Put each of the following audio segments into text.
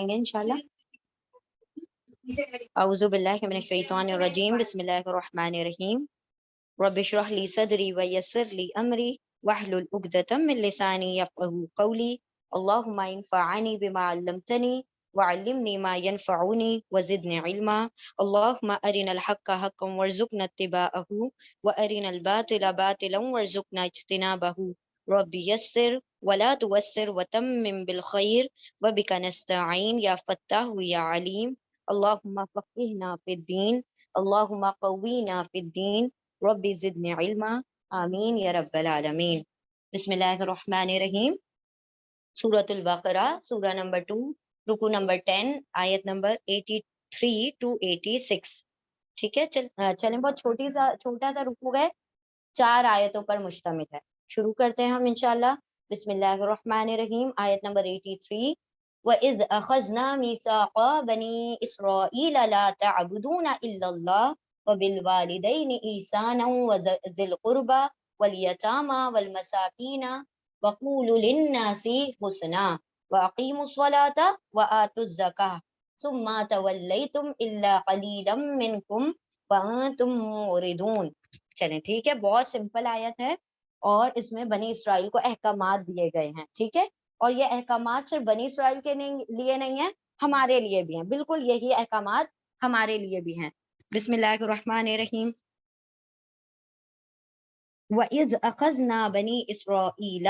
گے انشاءاللہ. اعوذ باللہ من الشیطان الرجیم. بسم اللہ الرحمن الرحیم. رب اشرح لي صدري ويسر لي امري واحلل عقدة من لساني يفقهوا قولي. اللهم انفعني بما علمتني وعلمني ما ينفعني وزدني علما. اللهم ارنا الحق حقا وارزقنا اتباعه وارنا الباطل باطلا وارزقنا اجتنابه. رب يسر ولا توسر وتمم بالخير وبك نستعين يا فتاح يا عليم. اللهم فقهنا في الدين اللهم قوينا في الدين رب زدنی علما. آمین یا رب العالمین. بسم اللہ الرحمن الرحیم. سورۃ البقرہ سورہ نمبر 2 رکو نمبر 10 آیت نمبر 83 to 86. ٹھیک ہے چلیں بہت چھوٹا سا رکو ہے 4 آیتوں پر مشتمل ہے. شروع کرتے ہیں ہم انشاءاللہ. بسم اللہ الرحمن الرحیم. آیت نمبر 83. وَإِذْ أَخَذْنَا مِيثَاقَ بَنِي إِسْرَائِيلَ لَا تَعْبُدُونَ إِلَّا اللَّهَ وَبِالْوَالِدَيْنِ إِحْسَانًا وَذِي الْقُرْبَى وَالْيَتَامَى وَالْمَسَاكِينَ وَقُولُوا لِلنَّاسِ حُسْنًا وَأَقِيمُوا الصَّلَاةَ وَآتُوا الزَّكَاةَ ثُمَّ تَوَلَّيْتُمْ إِلَّا قَلِيلًا مِّنكُمْ وَأَنتُم مُّعْرِضُونَ. چلیں ٹھیک ہے. بہت سمپل آیت ہے اور اس میں بنی اسرائیل کو احکامات دیے گئے ہیں. ٹھیک ہے. اور یہ احکامات صرف بنی اسرائیل کے لیے نہیں ہیں, ہمارے لیے بھی ہیں. بالکل یہی احکامات ہمارے لیے بھی ہیں. بسم اللہ الرحمن الرحیم. وَإِذْ أَخَذْنَا بَنِي إِسْرَائِيلَ.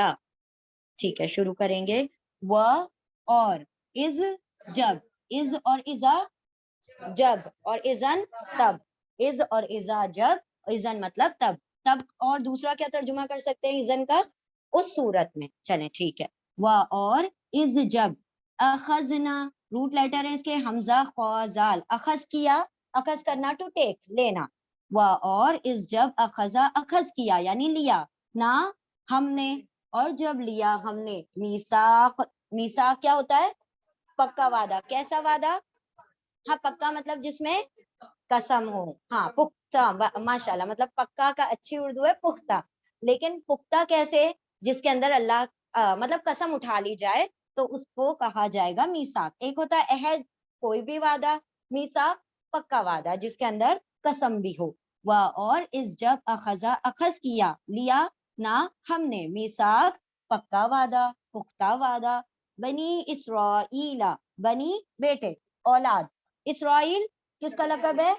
ٹھیک ہے شروع کریں گے. و اور از جب, از اور ازا جب, اور ازن تب. از اور ازا جب, ازن مطلب تب. تب اور دوسرا کیا ترجمہ کر سکتے ہیں ازن کا؟ اس صورت میں. چلیں ٹھیک ہے. و اور از جب. اخذنا روٹ لیٹر ہے اس کے حمزہ خوا زال. اخذ کیا, اخذ کرنا ٹو ٹیک لینا. و اور اس جب اخذا اخذ کیا یعنی لیا نا ہم نے, اور جب لیا ہم نے میثاق. میثاق کیا ہوتا ہے؟ پکا وعدہ. کیسا وعدہ؟ ہاں پکا مطلب جس میں قسم ہو. ہاں پختہ, ماشاءاللہ, مطلب پکا کا اچھی اردو ہے پختہ. لیکن پختہ کیسے؟ جس کے اندر اللہ مطلب قسم اٹھا لی جائے تو اس کو کہا جائے گا میثاق. ایک ہوتا ہے عہد, کوئی بھی وعدہ. میثاق پکا وعدہ جس کے اندر قسم بھی ہو. و اور اس جب اخذا اخذ کیا لیا نہ ہم نے میثاق پکا وعدہ پختہ وعدہ. بنی اسرائیل, بنی بیٹے, اولاد. اسرائیل کس کا لقب ہے؟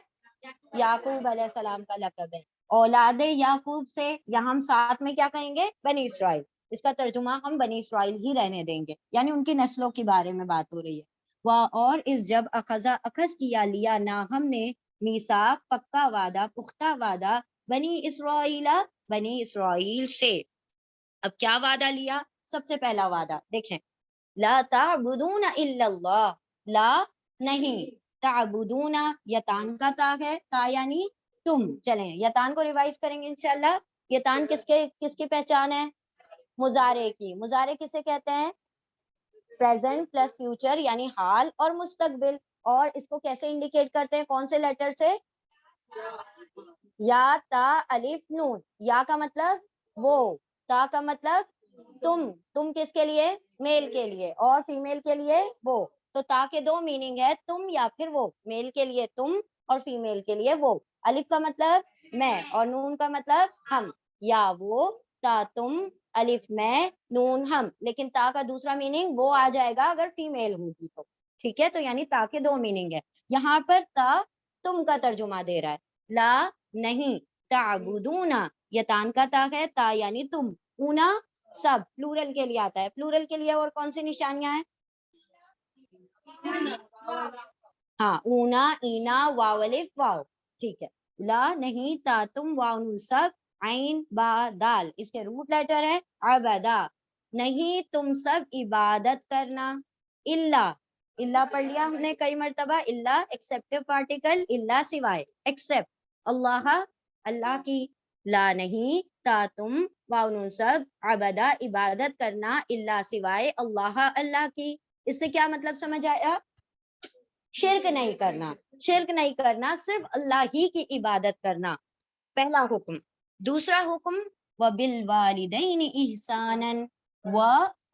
یعقوب علیہ السلام کا لقب ہے. اولاد یعقوب سے یہاں ہم ساتھ میں کیا کہیں گے؟ بنی اسرائیل. اس کا ترجمہ ہم بنی اسرائیل ہی رہنے دیں گے, یعنی ان کی نسلوں کے بارے میں بات ہو رہی ہے. اور اس جب اخذا اخذ کیا لیا نہ ہم نے میثاق پکا وعدہ پختہ وعدہ بنی اسرائیل, بنی اسرائیل سے. اب کیا وعدہ لیا؟ سب سے پہلا وعدہ دیکھیں, لا تعبدون الا اللہ. لا نہیں, تعبدون یتان کا تا ہے, تا یعنی تم. چلیں یتان کو ریوائز کریں گے انشاءاللہ. یتان کس کی پہچان ہے؟ مضارع کی. مضارع کسے کہتے ہیں؟ پریزنٹ پلس فیوچر یعنی حال اور مستقبل. اور اس کو کیسے انڈیکیٹ کرتے ہیں؟ کون سے لیٹر سے؟ یا تا الف نون. یا کا مطلب وہ, تا کا مطلب تم. تم کس کے لیے؟ میل کے لیے, اور فیمیل کے لیے وہ. تو تا کے دو میننگ ہے, تم یا پھر وہ. میل کے لیے تم اور فیمیل کے لیے وہ. الف کا مطلب میں اور نون کا مطلب ہم. یا وہ, تا تم, الف میں, نون ہم. لیکن تا کا دوسرا میننگ وہ آ جائے گا اگر فیمیل ہوگی تو. ٹھیک ہے, تو یعنی تا کے دو میننگ ہے. یہاں پر تا تم کا ترجمہ دے رہا ہے. لا نہیں, تعبدون یتان کا تا ہے, تا یعنی تم, اونا سب. پلورل کے لیے آتا ہے. پلورل کے لیے اور کون سی نشانیاں ہیں؟ ہاں اونا, اینا, واو الف واو. ٹھیک ہے. لا نہیں, تا تم, واو نون سب, عین با دال اس کے روٹ لیٹر ہے. عبدا نہیں تم سب عبادت کرنا. اللہ, اللہ پڑھ لیا ہم نے کئی مرتبہ. اللہ ایکسیپٹیو پارٹیکل, اللہ سوائے, ایکسیپٹ. اللہ اللہ کی. لا نہیں, تا تم, واو نون سب, عبدا عبادت کرنا, اللہ سوائے, اللہ اللہ کی. اس سے کیا مطلب سمجھ آیا؟ شرک نہیں کرنا. شرک نہیں کرنا, صرف اللہ ہی کی عبادت کرنا. پہلا حکم. دوسرا حکم وَبِالْوَالِدَيْنِ إِحْسَانًا. و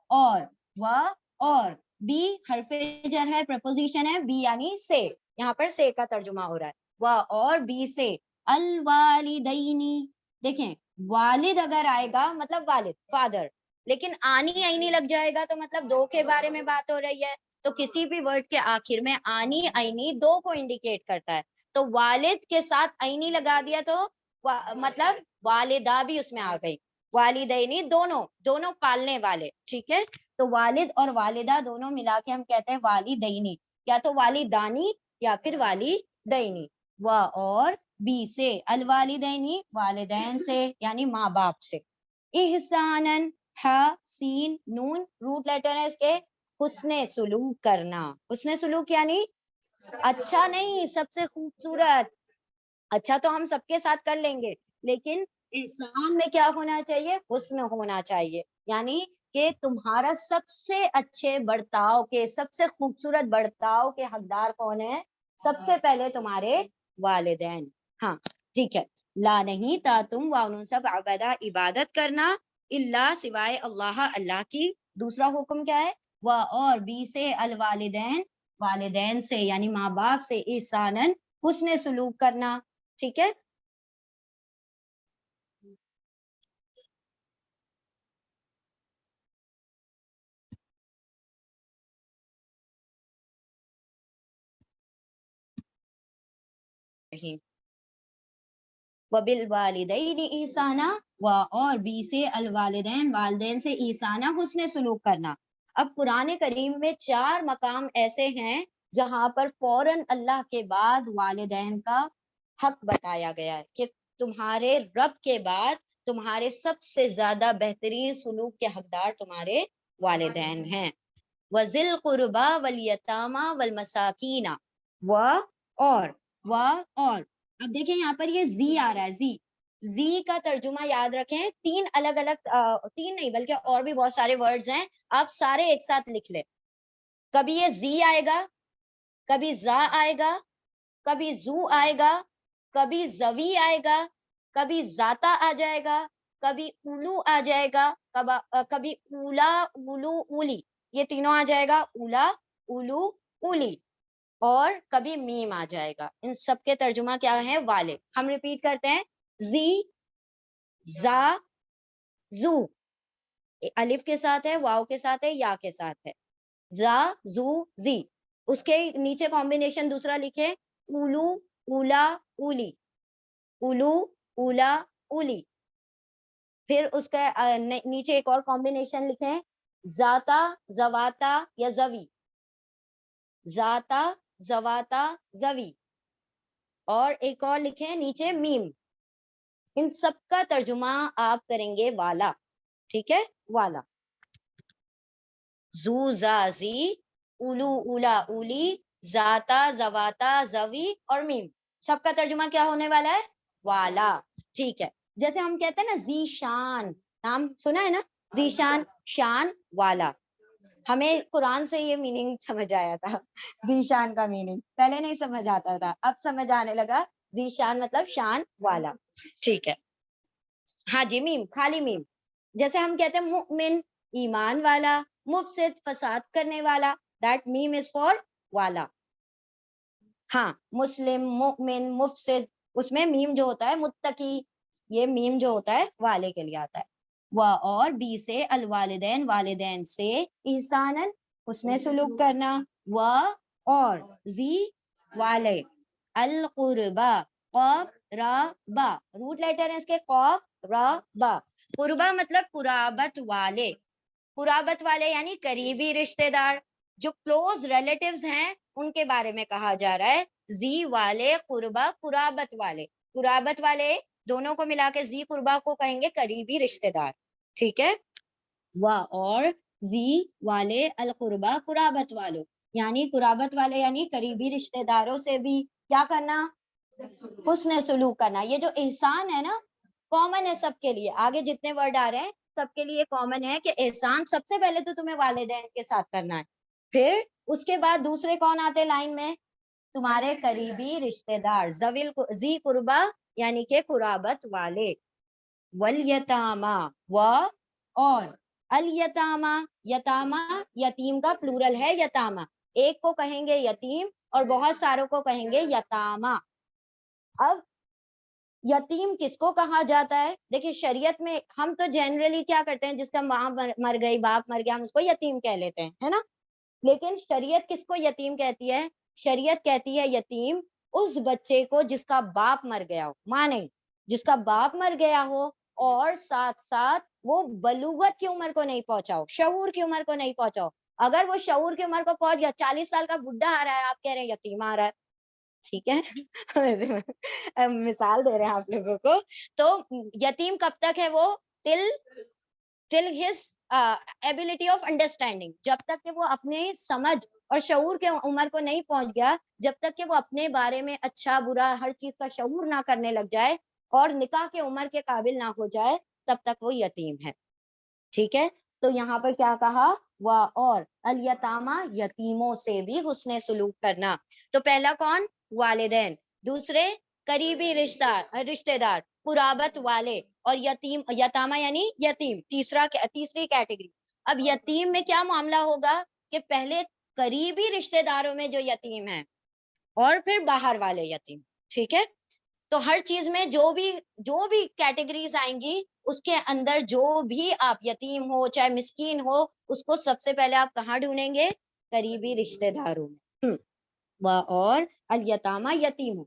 اور بی حرف جر ہے, پرپوزیشن ہے, بی یعنی سے, یہاں پر سے کا ترجمہ ہو رہا ہے. و اور بی سے, الوالدینی, دیکھیں والد اگر آئے گا مطلب والد فادر, لیکن آنی آئینی لگ جائے گا تو مطلب دو کے بارے میں بات ہو رہی ہے. تو کسی بھی ورڈ کے آخر میں آنی آئینی دو کو انڈیکیٹ کرتا ہے, تو والد کے ساتھ آئینی لگا دیا تو مطلب والدہ بھی اس میں آ گئی, والدینی دونوں پالنے والے, ٹھیک ہے. تو والد اور والدہ دونوں ملا کے ہم کہتے ہیں والدینی, یا تو والدانی یا پھر والدینی. و اور بی سے, الوالدینی والدین سے یعنی ماں باپ سے. احسانن, ہا سین نون روٹ لیٹر ہے اس کے, حسن سلوک کرنا. حسن سلوک یعنی اچھا نہیں, سب سے خوبصورت. اچھا تو ہم سب کے ساتھ کر لیں گے, لیکن احسان میں کیا ہونا چاہیے, حسن ہونا چاہیے. یعنی کہ تمہارا سب سے اچھے برتاؤ کے, سب سے خوبصورت برتاؤ کے حقدار کون ہے, سب سے پہلے تمہارے والدین. ہاں ٹھیک ہے. لا نہیں تا تم وانو سب عبادہ عبادت کرنا, اللہ سوائے اللہ, اللہ کی. دوسرا حکم کیا ہے, و اور بی سے, الوالدین والدین سے یعنی ماں باپ سے, احسانن حسن سلوک کرنا. ٹھیک ہے. وبالوالدین احسانا, و اور بی سے, الوالدین والدین سے, احسانا حسن سلوک کرنا. اب قرآن کریم میں 4 مقام ایسے ہیں جہاں پر فوراً اللہ کے بعد والدین کا حق بتایا گیا ہے کہ تمہارے رب کے بعد تمہارے سب سے زیادہ بہترین سلوک کے حقدار تمہارے والدین ہیں. وذل قربا والیتاما والمساکین, اور اب دیکھیں یہاں پر یہ زی آ رہا ہے, زی کا ترجمہ یاد رکھیں, 3 الگ الگ, 3 نہیں بلکہ اور بھی بہت سارے ورڈز ہیں, آپ سارے ایک ساتھ لکھ لیں. کبھی یہ زی آئے گا, کبھی زا آئے گا, کبھی زو آئے گا, کبھی زوی آئے گا, کبھی زاتا آ جائے گا, کبھی اولو آ جائے گا, کبھی اولا اولو اولی, یہ تینوں آ جائے گا, اولا اولو اولی, اور کبھی میم آ جائے گا. ان سب کے ترجمہ کیا ہے, والد. ہم ریپیٹ کرتے ہیں, زی, زا, زو, الف کے ساتھ ہے, واو کے ساتھ ہے, یا کے ساتھ ہے, زا, زو, زی. اس کے نیچے کمبینیشن دوسرا لکھے, اولو, اولا, اولی, اولو, اولا, اولی. پھر اس کا نیچے ایک اور کمبینیشن لکھیں, ذاتا, زواتا یا زوی, ذاتا, زواتا, زوی. اور ایک اور لکھیں نیچے میم. ان سب کا ترجمہ آپ کریں گے والا. ٹھیک ہے, والا. زو, زا, زی, اولو, اولا, اولی, ذاتا, زواتا, زوی اور میم, سب کا ترجمہ کیا ہونے والا ہے, والا. ٹھیک ہے. جیسے ہم کہتے ہیں نا ذی شان, نام سنا ہے نا, ذی شان, شان والا. ہمیں قرآن سے یہ میننگ سمجھ آیا تھا, ذی شان کا میننگ پہلے نہیں سمجھ آتا تھا, اب سمجھ آنے لگا. ذی شان مطلب شان والا. ٹھیک ہے. ہاں جی, میم, خالی میم. جیسے ہم کہتے ہیں مؤمن, ایمان والا, مفسد, فساد کرنے والا, دیٹ میم از فار والا. ہاں, مسلم, مؤمن, مفسد, اس میں میم جو ہوتا ہے, متقی, یہ میم جو ہوتا ہے والے کے لیے آتا ہے. و اور بی سے, الوالدین والدین سے, احسانن حسن سلوک کرنا. و اور زی والے, القربا, قاف را با, روٹ لیٹر ہے اس کے, قاف را با. قربا مطلب قرابت والے, قرابت والے یعنی قریبی رشتہ دار, جو کلوز ریلیٹیوز ہیں ان کے بارے میں کہا جا رہا ہے. زی والے, قربا, قرابت والے. قرابت والے دونوں کو ملا کے زی قربا کو کہیں گے قریبی رشتہ دار. ٹھیک ہے. و اور زی والے, القربا قرابت والو, یعنی قرابت والے یعنی قریبی رشتہ داروں سے بھی کیا کرنا, حسن سلوک کرنا. یہ جو احسان ہے نا, کامن ہے سب کے لیے, آگے جتنے ورڈ آ رہے ہیں سب کے لیے کامن ہے کہ احسان سب سے پہلے تو تمہیں والدین کے ساتھ کرنا ہے, پھر اس کے بعد دوسرے کون آتے لائن میں, تمہارے قریبی رشتہ دار, ذی قربا یعنی کہ قرابت والے. والیتاما, و اور الیتاما, یتاما یتیم کا پلورل ہے یتاما, ایک کو کہیں گے یتیم اور بہت ساروں کو کہیں گے یتاما. اب یتیم کس کو کہا جاتا ہے؟ دیکھیں شریعت میں ہم تو جنرلی کیا کرتے ہیں, جس کا ماں مر گئی باپ مر گیا ہم اس کو یتیم کہہ لیتے ہیں, ہے نا. لیکن شریعت کس کو یتیم کہتی ہے؟ شریعت کہتی ہے یتیم اس بچے کو جس کا باپ مر گیا ہو, ماں نہیں, جس کا باپ مر گیا ہو اور ساتھ ساتھ وہ بلوغت کی عمر کو نہیں پہنچا ہو, شعور کی عمر کو نہیں پہنچا ہو. اگر وہ شعور کی عمر کو پہنچ گیا, 40 سال کا بڈھا آ رہا ہے, آپ کہہ رہے ہیں یتیم آ رہا ہے, ٹھیک ہے مثال دے رہے ہیں آپ لوگوں کو. تو یتیم کب تک ہے وہ؟ till his ability of understanding, جب تک کہ وہ اپنے سمجھ اور شعور کے عمر کو نہیں پہنچ گیا, جب تک کہ وہ اپنے بارے میں اچھا برا ہر چیز کا شعور نہ کرنے لگ جائے اور نکاح کے عمر کے قابل نہ ہو جائے, تب تک وہ یتیم ہے. ٹھیک ہے, تو یہاں پر کیا کہا؟ اور الیتاما یتیموں سے بھی حسن سلوک کرنا. تو پہلا کون؟ والدین, دوسرے قریبی رشتہ دار قرابت والے, اور یتیم یتاما یعنی یتیم تیسری کیٹیگری. اب یتیم میں کیا معاملہ ہوگا کہ پہلے قریبی رشتہ داروں میں جو یتیم ہیں اور پھر باہر والے یتیم. ٹھیک ہے, تو ہر چیز میں جو بھی کیٹیگریز آئیں گی اس کے اندر جو بھی آپ یتیم ہو چاہے مسکین ہو, اس کو سب سے پہلے آپ کہاں ڈھونڈیں گے؟ قریبی رشتہ داروں میں. اور الیتاما یتیم,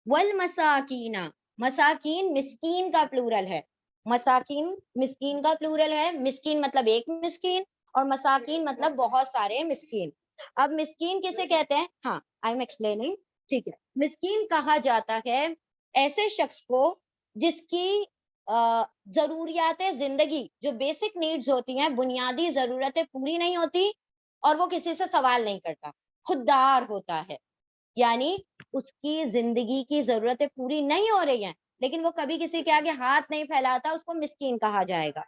والمساکین, مساکین مسکین کا پلورل ہے, مساکین مسکین کا پلورل ہے. مسکین مطلب ایک مسکین اور مساکین مطلب بہت سارے مسکین. اب مسکین کسے کہتے ہیں؟ ہاں آئی ایم ایکسپلیننگ. ٹھیک ہے, مسکین کہا جاتا ہے ایسے شخص کو جس کی ضروریات زندگی جو بیسک نیڈز ہوتی ہیں, بنیادی ضرورتیں پوری نہیں ہوتی اور وہ کسی سے سوال نہیں کرتا, خوددار ہوتا ہے. یعنی اس کی زندگی کی ضرورتیں پوری نہیں ہو رہی ہیں لیکن وہ کبھی کسی کے آگے ہاتھ نہیں پھیلاتا, اس کو مسکین کہا جائے گا.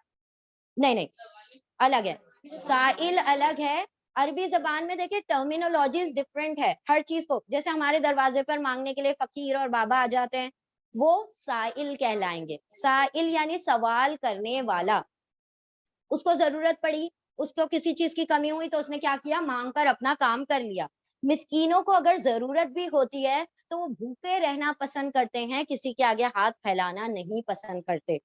نہیں الگ ہے, سائل الگ ہے. عربی زبان میں دیکھیں ٹرمینالوجیز ڈفرینٹ ہے ہر چیز کو. جیسے ہمارے دروازے پر مانگنے کے لیے فقیر اور بابا آ جاتے ہیں, وہ سائل کہلائیں گے. سائل یعنی سوال کرنے والا. اس کو ضرورت پڑی, اس کو کسی چیز کی کمی ہوئی تو اس نے کیا کیا؟ مانگ کر اپنا کام کر لیا. مسکینوں کو اگر ضرورت بھی ہوتی ہے تو وہ بھوکے رہنا پسند کرتے ہیں, کسی کے آگے ہاتھ پھیلانا نہیں پسند کرتے.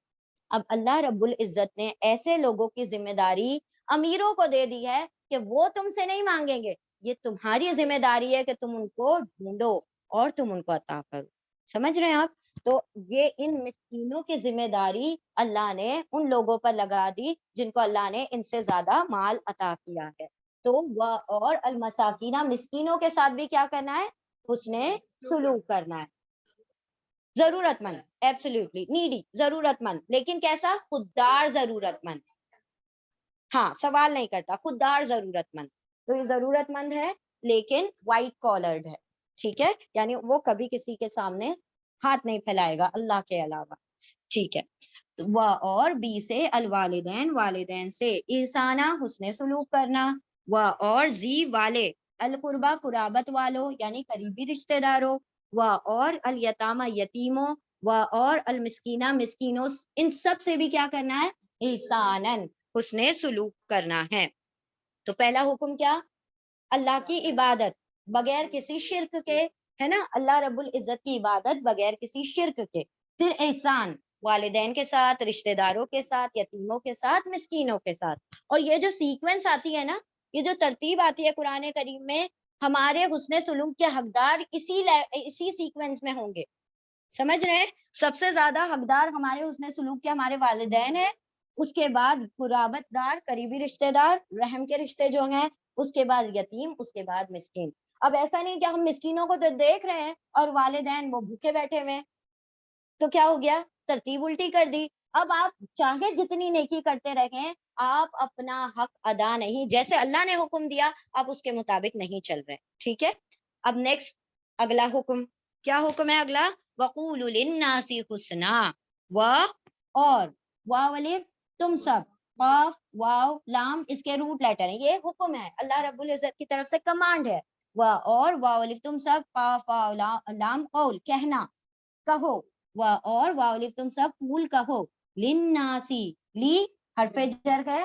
اب اللہ رب العزت نے ایسے لوگوں کی ذمہ داری امیروں کو دے دی ہے کہ وہ تم سے نہیں مانگیں گے, یہ تمہاری ذمہ داری ہے کہ تم ان کو ڈھونڈو اور تم ان کو عطا کرو. سمجھ رہے ہیں آپ؟ تو یہ ان مسکینوں کی ذمہ داری اللہ نے ان لوگوں پر لگا دی جن کو اللہ نے ان سے زیادہ مال عطا کیا ہے. تو اور المساکینہ, مسکینوں کے ساتھ بھی کیا کرنا ہے؟ اس نے سلوک کرنا ہے. ضرورت مند, ایبسلیوٹلی نیڈی, ضرورت مند, لیکن کیسا؟ خوددار ضرورت مند. ہاں سوال نہیں کرتا, خوددار ضرورت مند. تو یہ ضرورت مند ہے لیکن وائٹ کالرڈ ہے. ٹھیک ہے, یعنی وہ کبھی کسی کے سامنے ہاتھ نہیں پھیلائے گا اللہ کے علاوہ. ٹھیک ہے, اور بی سے الوالدین, والدین سے احسانہ, حسن سلوک کرنا. اور زی والے, القربہ قرابت والوں یعنی قریبی رشتہ داروں. اور الیتامہ یتیموں, اور المسکینہ مسکینوں, ان سب سے بھی کیا کرنا ہے؟ احسانن, حسن سلوک کرنا ہے. تو پہلا حکم کیا؟ اللہ کی عبادت بغیر کسی شرک کے, ہے نا, اللہ رب العزت کی عبادت بغیر کسی شرک کے. پھر احسان, والدین کے ساتھ, رشتہ داروں کے ساتھ, یتیموں کے ساتھ, مسکینوں کے ساتھ. اور یہ جو سیکوینس آتی ہے نا, یہ جو ترتیب آتی ہے قرآن کریم میں, ہمارے حسن سلوک کے حقدار اسی سیکوینس میں ہوں گے. سمجھ رہے ہیں؟ سب سے زیادہ حقدار ہمارے حسن سلوک کے ہمارے والدین ہیں, اس کے بعد قرابت دار قریبی رشتہ دار, رحم کے رشتے جو ہیں, اس کے بعد یتیم, اس کے بعد مسکین. اب ایسا نہیں کہ ہم مسکینوں کو تو دیکھ رہے ہیں اور والدین وہ بھوکے بیٹھے ہوئے, تو کیا ہو گیا؟ ترتیب الٹی کر دی. اب آپ چاہے جتنی نیکی کرتے رہیں, آپ اپنا حق ادا نہیں, جیسے اللہ نے حکم دیا آپ اس کے مطابق نہیں چل رہے. ٹھیک ہے, اب نیکسٹ اگلا حکم کیا حکم ہے؟ اگلا وقولوا للناس حسنا, اور واو تم سب, قاف واو لام اس کے روٹ لیٹر ہیں, یہ حکم ہے, اللہ رب العزت کی طرف سے کمانڈ ہے. اور واو تم سب, قاف واو لام قول کہنا, کہو. اور واو تم سب قول کہو, للناسی, لی حرف جر ہے,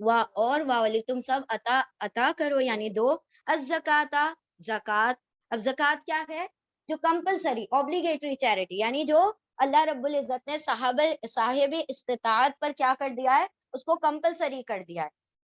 اور والی تم سب عطا کرو یعنی دو الزکاتا زکات. اب زکات کیا ہے؟ جو کمپلسری اوبلیگیٹری چیریٹی، یعنی جو اللہ رب العزت نے صاحب استطاعت پر کیا کر دیا ہے، اس کو کمپلسری کر دیا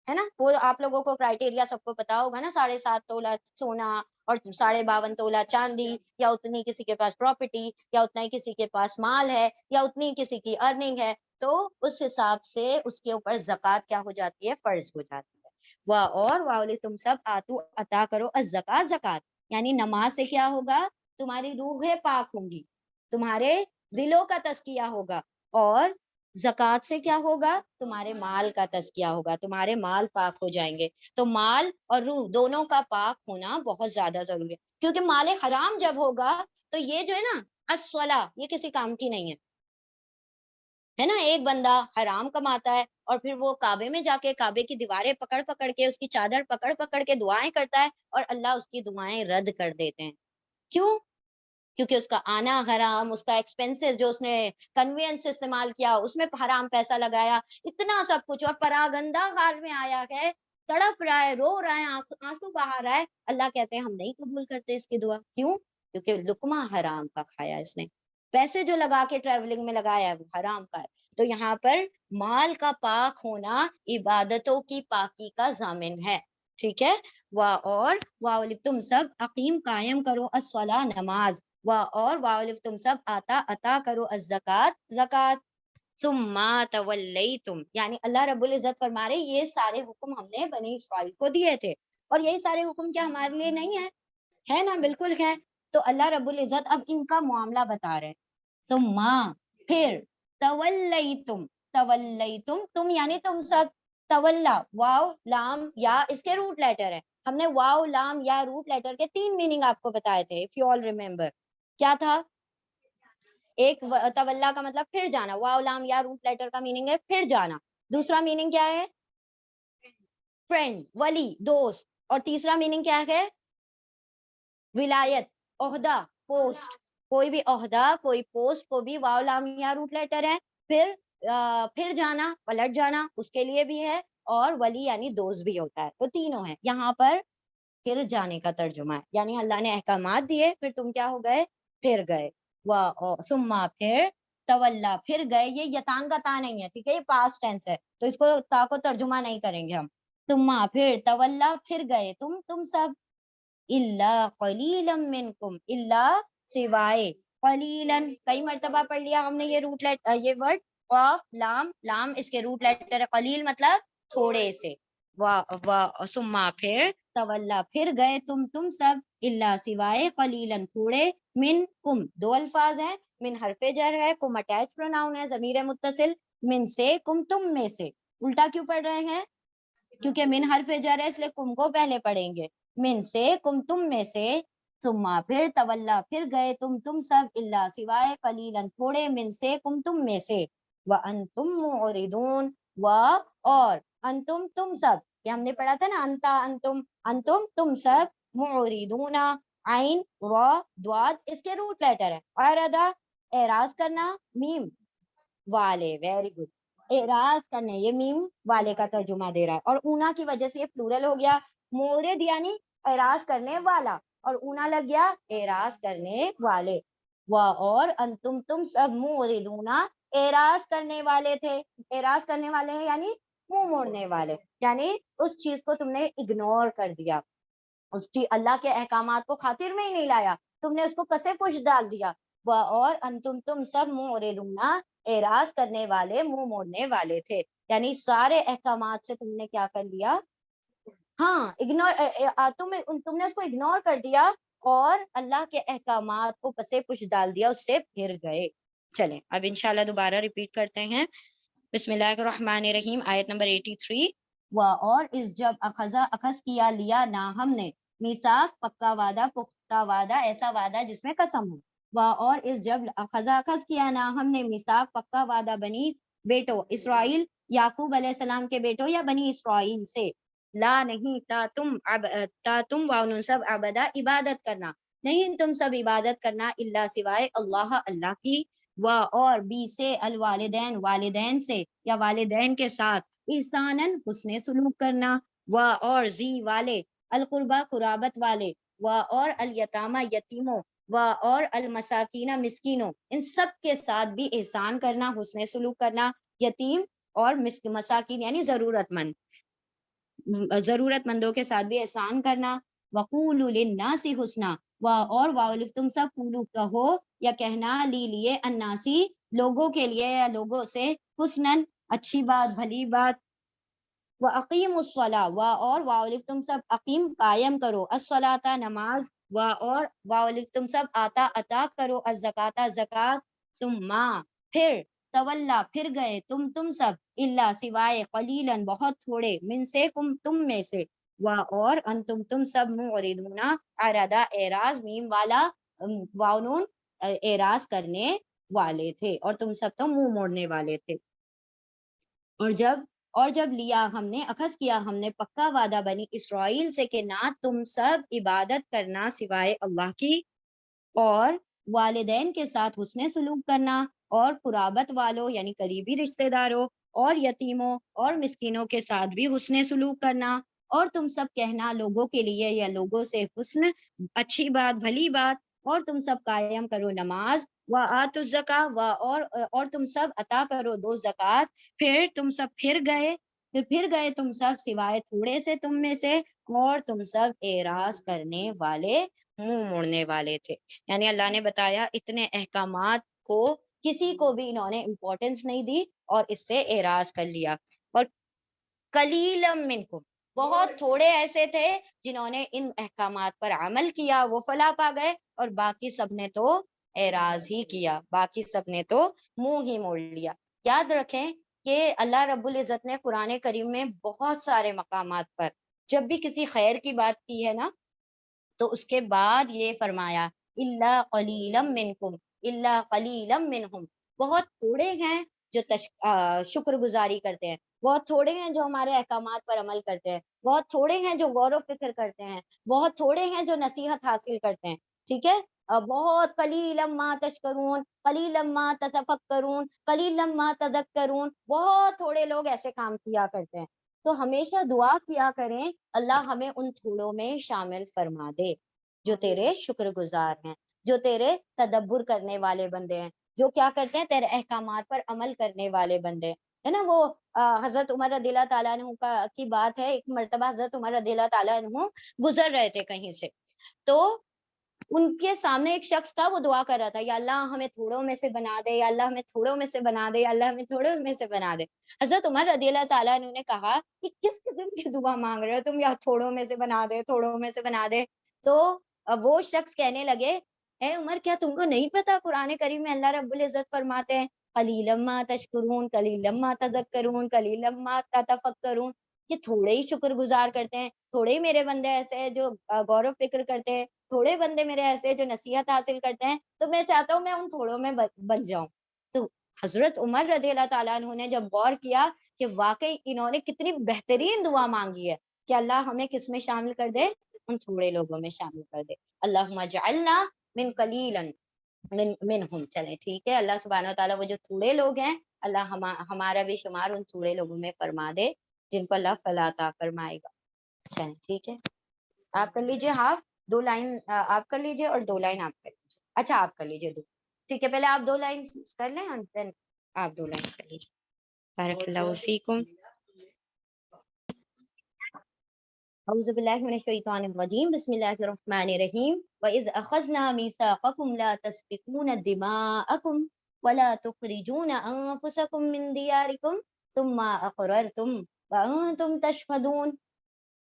ہے نا. وہ آپ لوگوں کو کرائٹیریا سب کو پتا ہوگا نا، 7.5 تولہ سونا اور 52.5 تولہ چاندی، یا اتنی کسی کے پاس پراپرٹی، یا اتنا ہی کسی کے پاس مال ہے، یا اتنی کسی کی ارننگ ہے، تو اس حساب سے اس کے اوپر زکوٰۃ کیا ہو جاتی ہے، فرض ہو جاتی ہے. اور واولی تم سب آتو عطا کرو الزکات زکات، یعنی نماز سے کیا ہوگا، تمہاری روحیں پاک ہوں گی، تمہارے دلوں کا تزکیہ ہوگا، اور زکات سے کیا ہوگا، تمہارے مال کا تزکیہ ہوگا، تمہارے مال پاک ہو جائیں گے. تو مال اور روح دونوں کا پاک ہونا بہت زیادہ ضروری ہے، کیونکہ مال حرام جب ہوگا تو یہ جو ہے نا الصلاۃ، یہ کسی کام کی نہیں ہے نا. ایک بندہ حرام کماتا ہے اور پھر وہ کعبے میں جا کے کعبے کی دیواریں پکڑ پکڑ کے، اس کی چادر پکڑ پکڑ کے دعائیں کرتا ہے، اور اللہ اس کی دعائیں رد کر دیتے ہیں. کیوں؟ کیونکہ اس کا آنا حرام، اس کا ایکسپینسز جو اس نے کنوینس استعمال کیا اس میں حرام پیسہ لگایا، اتنا سب کچھ، اور پراگندہ حال میں آیا ہے، تڑپ رہا ہے، رو رہا ہے، آنسو بہا رہا ہے. اللہ کہتے ہیں ہم نہیں قبول کرتے اس کی دعا. کیوں؟ کیونکہ لقمہ حرام کا کھایا اس نے، پیسے جو لگا کے ٹریولنگ میں لگایا ہے وہ حرام کا ہے. تو یہاں پر مال کا پاک ہونا عبادتوں کی پاکی کا ضامن ہے. ٹھیک ہے. اور تم سب عقیم قائم کرو الصلاۃ نماز، اور تم سب عطا کرو الزکات زکات. ثم تولیتم، یعنی اللہ رب العزت فرما رہے یہ سارے حکم ہم نے بنی اسرائیل کو دیے تھے، اور یہی سارے حکم کیا ہمارے لیے نہیں ہے نا؟ بالکل ہے. تو اللہ رب العزت اب ان کا معاملہ بتا رہے ہیں. ثم، پھر، تولیتم تم یعنی تم سب، تولا واو لام یا اس کے روٹ لیٹر ہے. ہم نے واو لام یا روٹ لیٹر کے 3 میننگ آپ کو بتائے تھے، if you all remember. کیا تھا؟ ایک تولا کا مطلب پھر جانا، واو لام یا روٹ لیٹر کا میننگ ہے پھر جانا. دوسرا میننگ کیا ہے؟ فرینڈ، ولی، دوست. اور تیسرا میننگ کیا ہے؟ ولایت، عہدہ، پوسٹ. کوئی بھی عہدہ، کوئی پوسٹ کو بھی واو لام یا روٹ لیٹر ہے. پھر جانا، پلٹ جانا، اس کے لیے بھی ہے، اور ولی یعنی دوست بھی ہوتا ہے. تو تینوں ہے. یہاں پر پھر جانے کا ترجمہ ہے، یعنی اللہ نے احکامات دیے، پھر تم کیا ہو گئے؟ پھر گئے. ثم، پھر، تولا پھر گئے. یہ یتان کا تا نہیں ہے، ٹھیک ہے، یہ پاسٹ ٹینس ہے، تو اس کو تا کو ترجمہ نہیں کریں گے ہم. ثم، پھر، تولا پھر گئے تم سب. الا قلیلا منکم، الا سوائے، قلیلا کئی مرتبہ پڑھ لیا ہم نے یہ روٹ لیٹر، یہ ورڈ قاف لام، لام اس کے روٹ لیٹر ہے، قلیل مطلب تھوڑے سے. ثم، پھر، تولا پھر گئے تم سب، الا سوائے، قلیلا تھوڑے، منکم دو الفاظ ہیں، من حرف جر ہے، کم اٹیچ پروناؤن ہے، ضمیر متصل، من سے، کم تم میں سے. الٹا کیوں پڑھ رہے ہیں؟ کیونکہ من حرف جر ہے اس لیے کم کو پہلے پڑھیں گے. من سے، کم تم میں سے. ثم، پھر، تولا پھر گئے تم سب، الا سوائے، قلیلا تھوڑے، من سے، کم تم میں سے. وانتم معرضون، اور انتم تم سب، یہ ہم نے پڑھا تھا نا، انتم تم سب، معرضون، عین را ضاد اس کے روٹ لیٹر ہے، اعرض اعراض کرنا، میم والے، ویری گڈ، اعراض کرنے، یہ میم والے کا ترجمہ دے رہا ہے، اور اونا کی وجہ سے یہ پلورل ہو گیا. مورد یعنی اعراض کرنے والا، اور اونا لگ گیا اعراض کرنے والے. اور انتم تم سب، معرضون اعراض کرنے والے تھے. اعراض کرنے والے ہیں یعنی منہ موڑنے والے، یعنی اس چیز کو تم نے اگنور کر دیا، اس کی اللہ کے احکامات کو خاطر میں ہی نہیں لایا، تم نے اس کو کسے پش ڈال دیا. اور انتم تم سب، معرضون اعراض کرنے والے، منہ موڑنے والے تھے، یعنی سارے احکامات سے تم نے کیا کر لیا؟ ہاں، اگنور، تم نے اس کو اگنور کر دیا، اور اللہ کے احکامات کو پسے پش ڈال دیا، اس سے پھر گئے. چلیں اب انشاءاللہ دوبارہ ریپیٹ کرتے ہیں. بسم اللہ الرحمن الرحیم، آیت نمبر 83. اور اس جب اخذ کیا لیا نہ ہم نے، میثاق پکا وعدہ، پختہ وعدہ، ایسا وعدہ جس میں قسم ہو. اور اس جب اخذ کیا نہ ہم نے، میثاق پکا وعدہ، بنی بیٹو اسرائیل، یعقوب علیہ السلام کے بیٹو یا بنی اسرائیل سے. لا نہیں، تا تم واؤن سب، عبدا عبادت کرنا، نہیں تم سب عبادت کرنا، اللہ سوائے اللہ اللہ کی. اور بی سے، الوالدین والدین سے یا والدین کے ساتھ، احسانن حسن سلوک کرنا، و اور ذی والے، القربہ قرابت والے، و اور الیتامہ یتیموں، و اور المساکینہ مسکینوں، ان سب کے ساتھ بھی احسان کرنا، حسن سلوک کرنا، یتیم اور مساکین یعنی ضرورت مند، ضرورت مندوں کے ساتھ بھی احسان کرنا، وقولوا للناس حسنا، اور واولف تم سب قولو کہو یا کہنا، لیے الناسی لوگوں کے لیے یا لوگوں سے، حسنن اچھی بات بھلی بات، وَأَقِيمُوا الصَّلَاةَ اور واولف تم سب اقیم قائم کرو، الصلاۃ نماز، اور واولف تم سب عطا کرو، الزکاۃ زکات، ثم پھر تولا پھر گئے تم سب، الا سوائے قلیلاً بہت تھوڑے، من سے تم میں سے، اور انتم تم سب معرضون ارادہ اعراض میم والا واؤنون اعراض کرنے والے تھے، اور تم سب تو منہ موڑنے والے تھے۔ اور جب لیا ہم نے اخذ کیا ہم نے پکا وعدہ بنی اسرائیل سے کہ نہ تم سب عبادت کرنا سوائے اللہ کی، اور والدین کے ساتھ حسن سلوک کرنا، اور قرابت والوں یعنی قریبی رشتہ داروں اور یتیموں اور مسکینوں کے ساتھ بھی حسن سلوک کرنا، اور تم سب کہنا لوگوں کے لیے یا لوگوں سے حسن اچھی بات بھلی بات، اور تم سب قائم کرو نماز، وآتوا الزکاۃ اور تم سب عطا کرو دو زکوٰۃ، پھر تم سب پھر گئے تم سب سوائے تھوڑے سے تم میں سے، اور تم سب اعراض کرنے والے منہ موڑنے والے تھے۔ یعنی اللہ نے بتایا اتنے احکامات کو کسی کو بھی انہوں نے امپورٹنس نہیں دی اور اس سے اعراض کر لیا، اور قلیلم منکم بہت تھوڑے ایسے تھے جنہوں نے ان احکامات پر عمل کیا، وہ فلاح پا گئے، اور باقی سب نے تو اعراض ہی کیا، باقی سب نے تو منہ ہی موڑ لیا۔ یاد رکھیں کہ اللہ رب العزت نے قرآن کریم میں بہت سارے مقامات پر جب بھی کسی خیر کی بات کی ہے نا، تو اس کے بعد یہ فرمایا الا قلیلا منکم، الا قلیلا منہم، بہت تھوڑے ہیں جو شکر گزاری کرتے ہیں، بہت تھوڑے ہیں جو ہمارے احکامات پر عمل کرتے ہیں، بہت تھوڑے ہیں جو غور و فکر کرتے ہیں، بہت تھوڑے ہیں جو نصیحت حاصل کرتے ہیں، ٹھیک ہے، بہت قلیلا ما تشکرون، قلیلا ما تتفکرون، قلیلا ما تذکرون، بہت تھوڑے لوگ ایسے کام کیا کرتے ہیں۔ تو ہمیشہ دعا کیا کریں اللہ ہمیں ان تھوڑوں میں شامل فرما دے جو تیرے شکر گزار ہیں، جو تیرے تدبر کرنے والے بندے ہیں، جو کیا کرتے ہیں تیرے احکامات پر عمل کرنے والے بندے ہے نا۔ وہ حضرت عمر رضی اللہ تعالیٰ عنہ کی بات ہے، ایک مرتبہ حضرت عمر رضی اللہ تعالیٰ عنہ گزر رہے تھے کہیں سے، تو ان کے سامنے ایک شخص تھا، وہ دعا کر رہا تھا یا اللہ ہمیں تھوڑوں میں سے بنا دے، یا اللہ ہمیں تھوڑوں میں سے بنا دے، یا اللہ ہمیں تھوڑوں میں سے بنا دے۔ حضرت عمر رضی اللہ تعالیٰ عنہ نے کہا کہ کس قسم کی دعا مانگ رہے ہو تم، یا تھوڑوں میں سے بنا دے، تھوڑوں میں سے بنا دے۔ تو وہ شخص کہنے لگے اے عمر کیا تم کو نہیں پتا قرآن کریم میں اللہ رب العزت فرماتے ہیں قلیلا ما تشکرون، قلیلا ما تذکرون، قلیلا ما تتفکرون، کہ تھوڑے ہی شکر گزار کرتے ہیں، تھوڑے ہی میرے بندے ایسے ہیں جو غور و فکر کرتے ہیں، تھوڑے بندے میرے ایسے جو نصیحت حاصل کرتے ہیں، تو میں چاہتا ہوں میں ان تھوڑوں میں بن جاؤں۔ تو حضرت عمر رضی اللہ تعالیٰ عنہ نے جب غور کیا کہ واقعی انہوں نے کتنی بہترین دعا مانگی ہے کہ اللہ ہمیں کس میں شامل کر دے، ان تھوڑے لوگوں میں شامل کر دے، اللہم اجعلنا من قلیلا منہم۔ چلیں ٹھیک ہے، اللہ سبحانہ وتعالیٰ وہ جو تھوڑے لوگ ہیں اللہ ہمارا بھی شمار ان تھوڑے لوگوں میں فرما دے جن کو اللہ فلاح عطا فرمائے گا۔ چلیں ٹھیک ہے، آپ کر لیجیے ہاف، 2 لائن آپ کر لیجیے اور 2 لائن آپ کر لیجیے، اچھا آپ کر لیجیے 2، ٹھیک ہے، پہلے آپ 2 لائن کر لیں اور دین آپ 2 لائن کر لیجیے۔ بارک اللہ فیکم۔ اعوذ باللہ من الشیطان الرجیم، بسم اللہ الرحمن الرحیم، وَإِذْ أَخَذْنَا مِيثَاقَكُمْ لَا تَسْفِكُونَ دِمَاءَكُمْ وَلَا تُخْرِجُونَ أَنفُسَكُمْ مِنْ دِيَارِكُمْ ثُمَّ أَقْرَرْتُمْ وَأَنْتُمْ تَشْهَدُونَ۔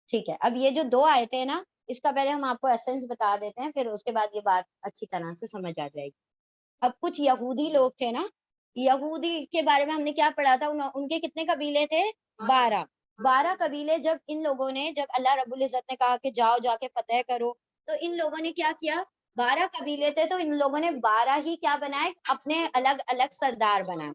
ٹھیک ہے، اب یہ جو 2 آیتیں ہیں نا، اس کا پہلے ہم آپ کو ایسنس بتا دیتے ہیں، پھر اس کے بعد یہ بات اچھی طرح سے سمجھ آ جائے گی۔ اب کچھ یہودی لوگ تھے نا، یہودی کے بارے میں ہم نے کیا پڑھا تھا، ان کے کتنے قبیلے تھے؟ 12 قبیلے۔ جب ان لوگوں نے، جب اللہ رب العزت نے کہا کہ جاؤ جا کے فتح کرو، تو ان لوگوں نے کیا کیا، 12 قبیلے تھے تو ان لوگوں نے 12 ہی کیا بنائے، اپنے الگ الگ سردار بنائے،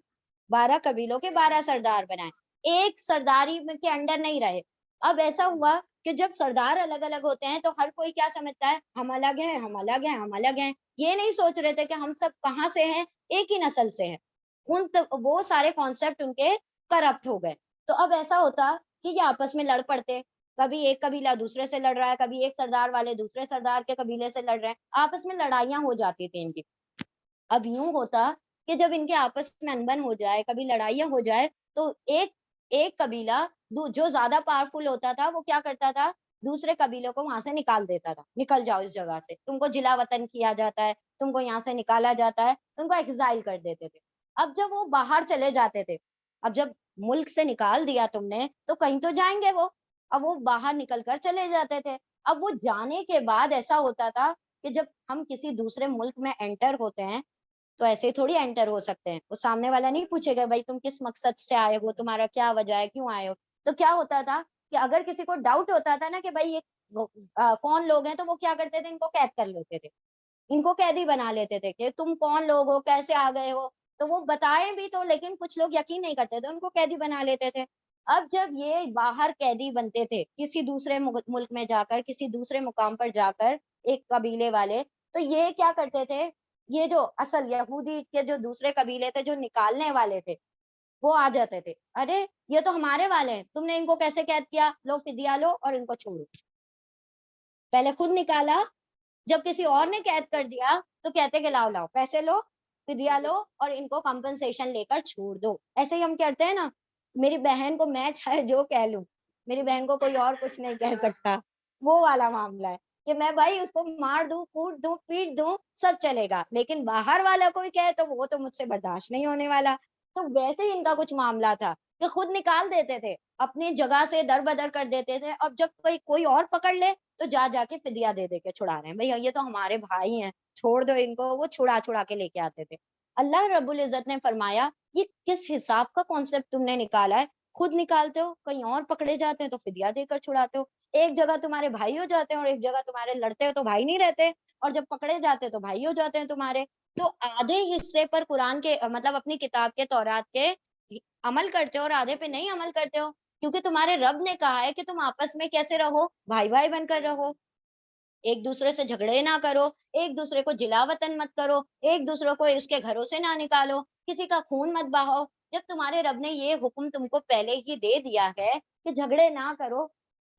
12 قبیلوں کے 12 سردار بنائے، ایک سرداری کے انڈر نہیں رہے۔ اب ایسا ہوا کہ جب سردار الگ الگ ہوتے ہیں تو ہر کوئی کیا سمجھتا ہے، ہم الگ ہیں، ہم الگ ہیں، ہم الگ ہیں، یہ نہیں سوچ رہے تھے کہ ہم سب کہاں سے ہیں، ایک ہی نسل سے ہیں۔ وہ سارے کانسیپٹ ان کے کرپٹ ہو گئے۔ تو اب ایسا ہوتا کہ یہ آپس میں لڑ پڑتے, کبھی ایک قبیلہ دوسرے سے لڑ رہا ہے, کبھی ایک سردار والے دوسرے سردار کے قبیلے سے لڑ رہے ہیں, آپس میں لڑائیاں ہو جاتی تھیں ان کی. اب یوں ہوتا کہ جب ان کے آپس میں انبن ہو جائے, کبھی لڑائیاں ہو جائے, تو ایک قبیلہ جو زیادہ پاورفل ہوتا تھا وہ کیا کرتا تھا, دوسرے قبیلوں کو وہاں سے نکال دیتا تھا, نکل جاؤ اس جگہ سے, تم کو جلا وطن کیا جاتا ہے, تم کو یہاں سے نکالا جاتا ہے, تم کو ایگزائل کر دیتے تھے. اب جب وہ باہر چلے جاتے تھے, اب جب ملک سے نکال دیا تم نے تو کہیں تو جائیں گے وہ, اب وہ باہر نکل کر چلے جاتے تھے. اب وہ جانے کے بعد ایسا ہوتا تھا کہ جب ہم کسی دوسرے ملک میں انٹر ہوتے ہیں تو ایسے ہی تھوڑی انٹر ہو سکتے ہیں, وہ سامنے والا نہیں پوچھے گا بھائی تم کس مقصد سے آئے ہو, تمہارا کیا وجہ ہے, کیوں آئے ہو. تو کیا ہوتا تھا کہ اگر کسی کو ڈاؤٹ ہوتا تھا نا کہ بھائی یہ کون لوگ ہیں, تو وہ کیا کرتے تھے, ان کو قید کر لیتے تھے, ان کو قیدی بنا لیتے تھے کہ تم کون لوگ ہو, کیسے آ گئے ہو. تو وہ بتائیں بھی تو, لیکن کچھ لوگ یقین نہیں کرتے تھے, ان کو قیدی بنا لیتے تھے. اب جب یہ باہر قیدی بنتے تھے کسی دوسرے ملک میں جا کر, کسی دوسرے مقام پر جا کر, ایک قبیلے والے, تو یہ کیا کرتے تھے, یہ جو اصل یہودی کے جو دوسرے قبیلے تھے جو نکالنے والے تھے, وہ آ جاتے تھے, ارے یہ تو ہمارے والے ہیں, تم نے ان کو کیسے قید کیا, لو فدیہ لو اور ان کو چھوڑو. پہلے خود نکالا, جب کسی اور نے قید کر دیا تو کہتے کہ لاؤ لاؤ پیسے لو, فدیہ لو اور ان کو کمپنسیشن لے کر چھوڑ دو. ایسے ہی ہم کرتے ہیں نا, میری بہن کو میں چاہے جو کہہ لوں, میری بہن کو کوئی اور کچھ نہیں کہہ سکتا, وہ والا معاملہ ہے کہ میں بھائی اس کو مار دوں, کوٹ دوں, پیٹ دوں, سب چلے گا, لیکن باہر والا کوئی کہے تو وہ تو مجھ سے برداشت نہیں ہونے والا. تو ویسے ہی ان کا کچھ معاملہ تھا کہ خود نکال دیتے تھے, اپنی جگہ سے در بدر کر دیتے تھے, اب جب کوئی اور پکڑ لے تو جا کے فدیہ دے دے کے چھڑا رہے ہیں, بھئی یہ تو ہمارے بھائی ہیں, چھوڑ دو ان کو. وہ چھڑا کے لے کے آتے تھے. اللہ رب العزت نے فرمایا یہ کس حساب کا کانسیپٹ تم نے نکالا ہے, خود نکالتے ہو, کہیں اور پکڑے جاتے ہیں تو فدیہ دے کر چھڑاتے ہو, ایک جگہ تمہارے بھائی ہو جاتے ہیں اور ایک جگہ تمہارے لڑتے ہو تو بھائی نہیں رہتے, اور جب پکڑے جاتے تو بھائی ہو جاتے ہیں تمہارے. تو آدھے حصے پر قرآن کے مطلب اپنی کتاب کے تورات کے عمل کرتے ہو اور آدھے پہ نہیں عمل کرتے ہو, کیونکہ تمہارے رب نے کہا ہے کہ تم آپس میں کیسے رہو, بھائی بھائی بن کر رہو, ایک دوسرے سے جھگڑے نہ کرو, ایک دوسرے کو جلا وطن مت کرو, ایک دوسرے کو اس کے گھروں سے نہ نکالو, کسی کا خون مت بہاؤ. جب تمہارے رب نے یہ حکم تم کو پہلے ہی دے دیا ہے کہ جھگڑے نہ کرو,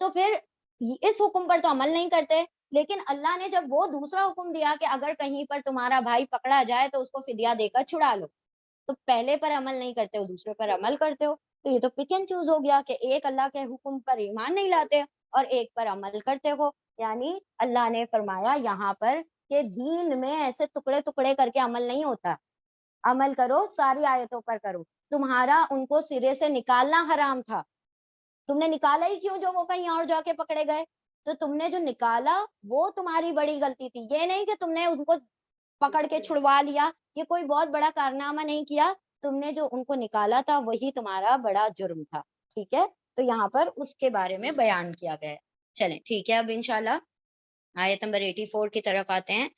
تو پھر اس حکم پر تو عمل نہیں کرتے. لیکن اللہ نے جب وہ دوسرا حکم دیا کہ اگر کہیں پر تمہارا بھائی پکڑا جائے تو اس کو فدیہ دے کر چھڑا لو, تو پہلے پر عمل نہیں کرتے ہو, دوسرے پر عمل کرتے ہو. تو یہ تو پک اینڈ چوز ہو گیا کہ ایک اللہ کے حکم پر ایمان نہیں لاتے اور ایک پر عمل کرتے ہو. یعنی اللہ نے فرمایا یہاں پر کہ دین میں ایسے ٹکڑے ٹکڑے کر کے عمل نہیں ہوتا, عمل کرو, ساری آیتوں پر کرو. تمہارا ان کو سرے سے نکالنا حرام تھا, تم نے نکالا ہی کیوں جو وہ کہیں اور جا کے پکڑے گئے, تو تم نے جو نکالا وہ تمہاری بڑی غلطی تھی. یہ نہیں کہ تم نے ان کو پکڑ کے چھڑوا لیا, یہ کوئی بہت بڑا کارنامہ نہیں کیا, تم نے جو ان کو نکالا تھا وہی تمہارا بڑا جرم تھا. ٹھیک ہے, تو یہاں پر اس کے بارے میں بیان کیا گیا ہے. چلیں ٹھیک ہے, اب انشاءاللہ آیت نمبر 84 کی طرف آتے ہیں.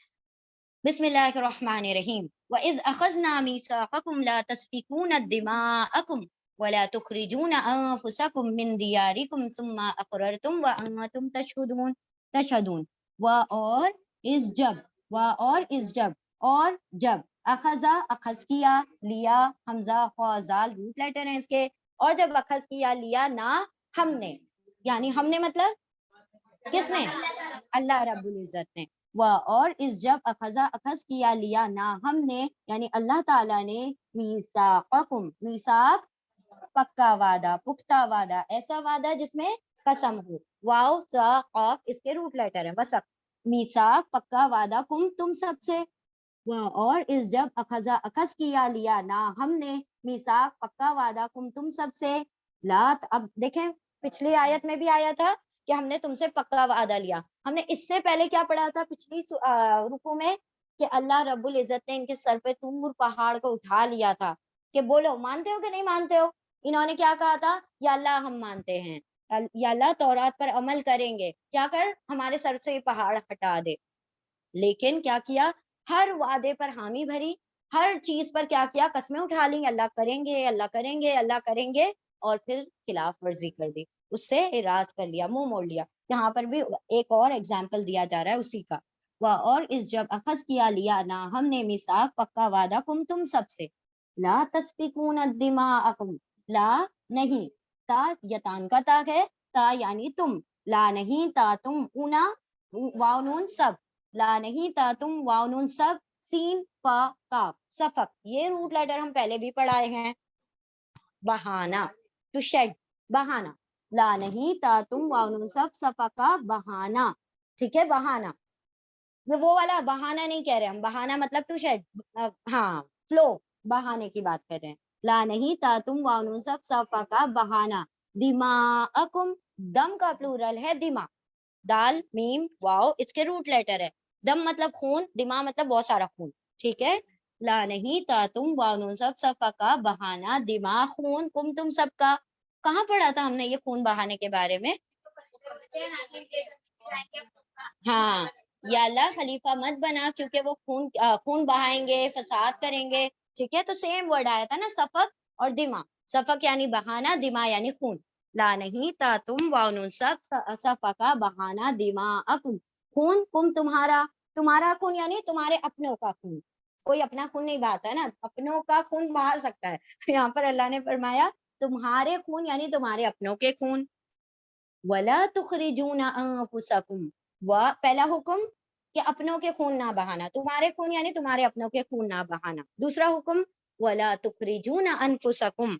بسم اللہ الرحمن الرحیم. وَإِذْ أَخَذْنَا مِيثَاقَكُمْ لَا تَسْفِكُونَ دِمَاءَكُمْ وَلَا تُخْرِجُونَ أَنفُسَكُمْ مِنْ دِيَارِكُمْ ثُمَّ أَقْرَرْتُمْ وَأَنْتُمْ تشهدون. اور جب اخذ کیا, لیا, حمزہ خوازال روٹ لیٹر ہیں اس کے, اور جب اخذ کیا لیا نہ ہم نے, یعنی ہم نے مطلب کس نے, اللہ رب العزت نے. اور اس جب اخذ کیا لیا نہ ہم نے, یعنی اللہ تعالیٰ نے, میثاقکم, میثاق پکا وعدہ, پختہ وعدہ, ایسا وعدہ جس میں قسم ہو, واو سا قاف اس کے روٹ لیٹر ہیں, وثق, میثاق پکا وعدہ, کم تم سب سے. اور اس جب اخذ کیا لیا نہ ہم نے, میثاق پکا وعدہ, کم تم سب سے. لات, اب دیکھیں پچھلی آیت میں بھی آیا تھا کہ ہم نے تم سے پکا وعدہ لیا. ہم نے اس سے پہلے کیا پڑھا تھا پچھلی رکوع میں, کہ اللہ رب العزت نے ان کے سر پہ طور پہاڑ کو اٹھا لیا تھا کہ بولو مانتے ہو کہ نہیں مانتے ہو. انہوں نے کیا کہا تھا, یا اللہ ہم مانتے ہیں, یا اللہ تورات پر عمل کریں گے, کیا کر ہمارے سر سے یہ پہاڑ ہٹا دے. لیکن کیا کیا, ہر وعدے پر حامی بھری, ہر چیز پر کیا کیا, قسمیں اٹھا لیں, اللہ کریں گے, اللہ کریں گے, اللہ کریں گے, اور پھر خلاف ورزی کر دی, اس سے اراض کر لیا, منہ موڑ لیا. یہاں پر بھی ایک اور ایگزامپل دیا جا رہا ہے اسی کا. اور اس جب اخذ کیا لیا نہ ہم نے, میثاق پکا وعدہ, کم تم سب سے, لا تسفکون الدماءکم, لا نہیں, تا یتان کا تا ہے, تا یعنی تم, لا نہیں تا تم, اونا واو نون سب, لا نہیں تا تم واو نون سب, سین فا کاف صفق, یہ روٹ لیٹر ہم پہلے بھی پڑھائے ہیں. بہانا ٹو شیڈ, بہانا, لا نہیں تا تم واو نون سب صفق کا بہانا, ٹھیک ہے, بہانا وہ والا بہانا نہیں کہہ رہے ہم, بہانا مطلب ٹو شیڈ, ہاں فلو, بہانے کی بات کر رہے ہیں. لا نہیں تا تم واو نون سب صفق کا بہانا. دماءکم, دم کا پلورل ہے دما, دال میم واو اس کے روٹ لیٹر ہے, دم مطلب خون, دماء مطلب بہت سارا خون, ٹھیک ہے. لا نہیں تا تم واو نون سب صفق کا بہانا دماء خون کم تم سب کا. کہاں پڑھا تھا ہم نے یہ خون بہانے کے بارے میں؟ ہاں, یا اللہ خلیفہ مت بنا کیونکہ وہ خون بہائیں گے, فساد کریں گے, ٹھیک ہے. تو سیم ورڈ آیا تھا نا, صفق اور دماء, صفق یعنی بہانا, دماء یعنی خون. لا نہیں تا تم واو نون سب صفق کا بہانا دماءکم, خون کم تمہارا, تمہارا خون یعنی تمہارے اپنوں کا خون, کوئی اپنا خون نہیں بہاتا ہے نا, اپنوں کا خون بہا سکتا ہے. یہاں پر اللہ نے فرمایا تمہارے خون یعنی تمہارے اپنوں کے خون. وَلَا تُخْرِجُونَ أَنفُسَكُمْ, پہلا حکم کہ اپنوں کے خون نہ بہانا, تمہارے خون یعنی تمہارے اپنوں کے خون نہ بہانا. دوسرا حکم وَلَا تُخْرِجُونَ أَنفُسَكُمْ,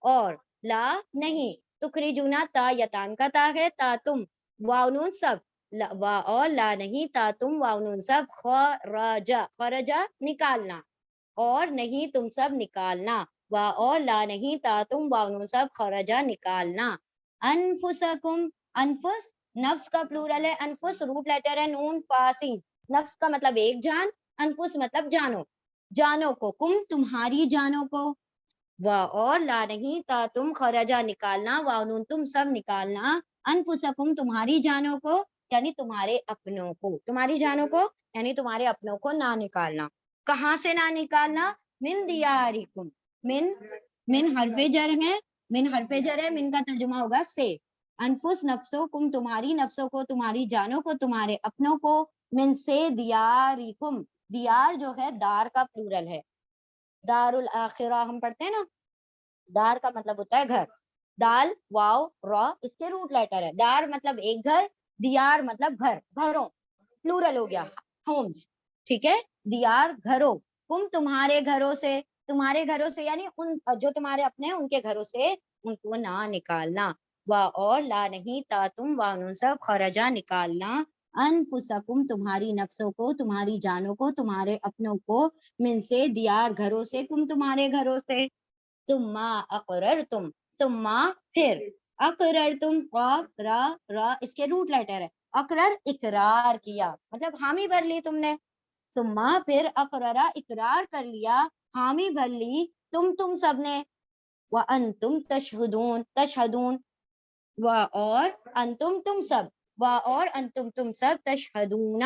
اور لا نہیں, تخرجون تا یتان کا تا ہے, تا تم واو نون سب, اور لا نہیں تا تم واو نون سب خرجا, خرجا نکالنا, اور نہیں تم سب نکالنا, اور لا نہیں تا تم واو نون سب خرجا نکالنا. انفسکم, انفس نفس کا پلورل ہے, انفس روٹ لیٹر ہے نون فاسین, نفس کا مطلب ایک جان, انفس مطلب جانوں, جانوں کو, کم تمہاری جانوں کو, اور لا نہیں تا تم خرجا نکالنا, نون تم سب نکالنا, انفسکم تمہاری جانوں کو یعنی تمہارے اپنوں کو, تمہاری جانوں کو یعنی تمہارے اپنوں کو نہ نکالنا. کہاں سے نہ نکالنا؟ من دیارکم, من حرف جر ہے, من حرف جر ہے, من کا ترجمہ ہوگا سے, انفس نفسوں کم تمہاری نفسوں کو, تمہاری جانوں کو, تمہارے اپنوں کو, من سے دیارکم, دیار جو ہے دار کا پلورل ہے, دار الاخرہ ہم پڑھتے ہیں نا, دار کا مطلب ہوتا ہے گھر, دال واو را اس کے روٹ لیٹر ہے, دار مطلب ایک گھر, دیار مطلب گھر, گھروں پلورل ہو گیا, ہومز, ٹھیک ہے. دیار گھروں, کم تمہارے گھروں سے, تمہارے گھروں سے یعنی ان جو تمہارے اپنے ہیں ان کے گھروں سے ان کو نہ نکالنا. اور لا نہیں تا تم وانون سب خرجا نکالنا, انفسکم تمہاری نفسوں کو, تمہاری جانوں کو, تمہارے اپنوں کو, من سے دیار گھروں سے, تم تمہارے گھروں سے. ثم اقررتم, ثم پھر, اقررتم قاف را اس کے روٹ لیٹر ہے, اقرر اقرار کیا مطلب حامی بھر لی تم نے, ثم پھر اقررا اقرار کر لیا, حامی بھر لی تم سب نے, وانتم تشہدون, تشہدون, اور انتم تم سب, اور انتم تم سب, تشہدون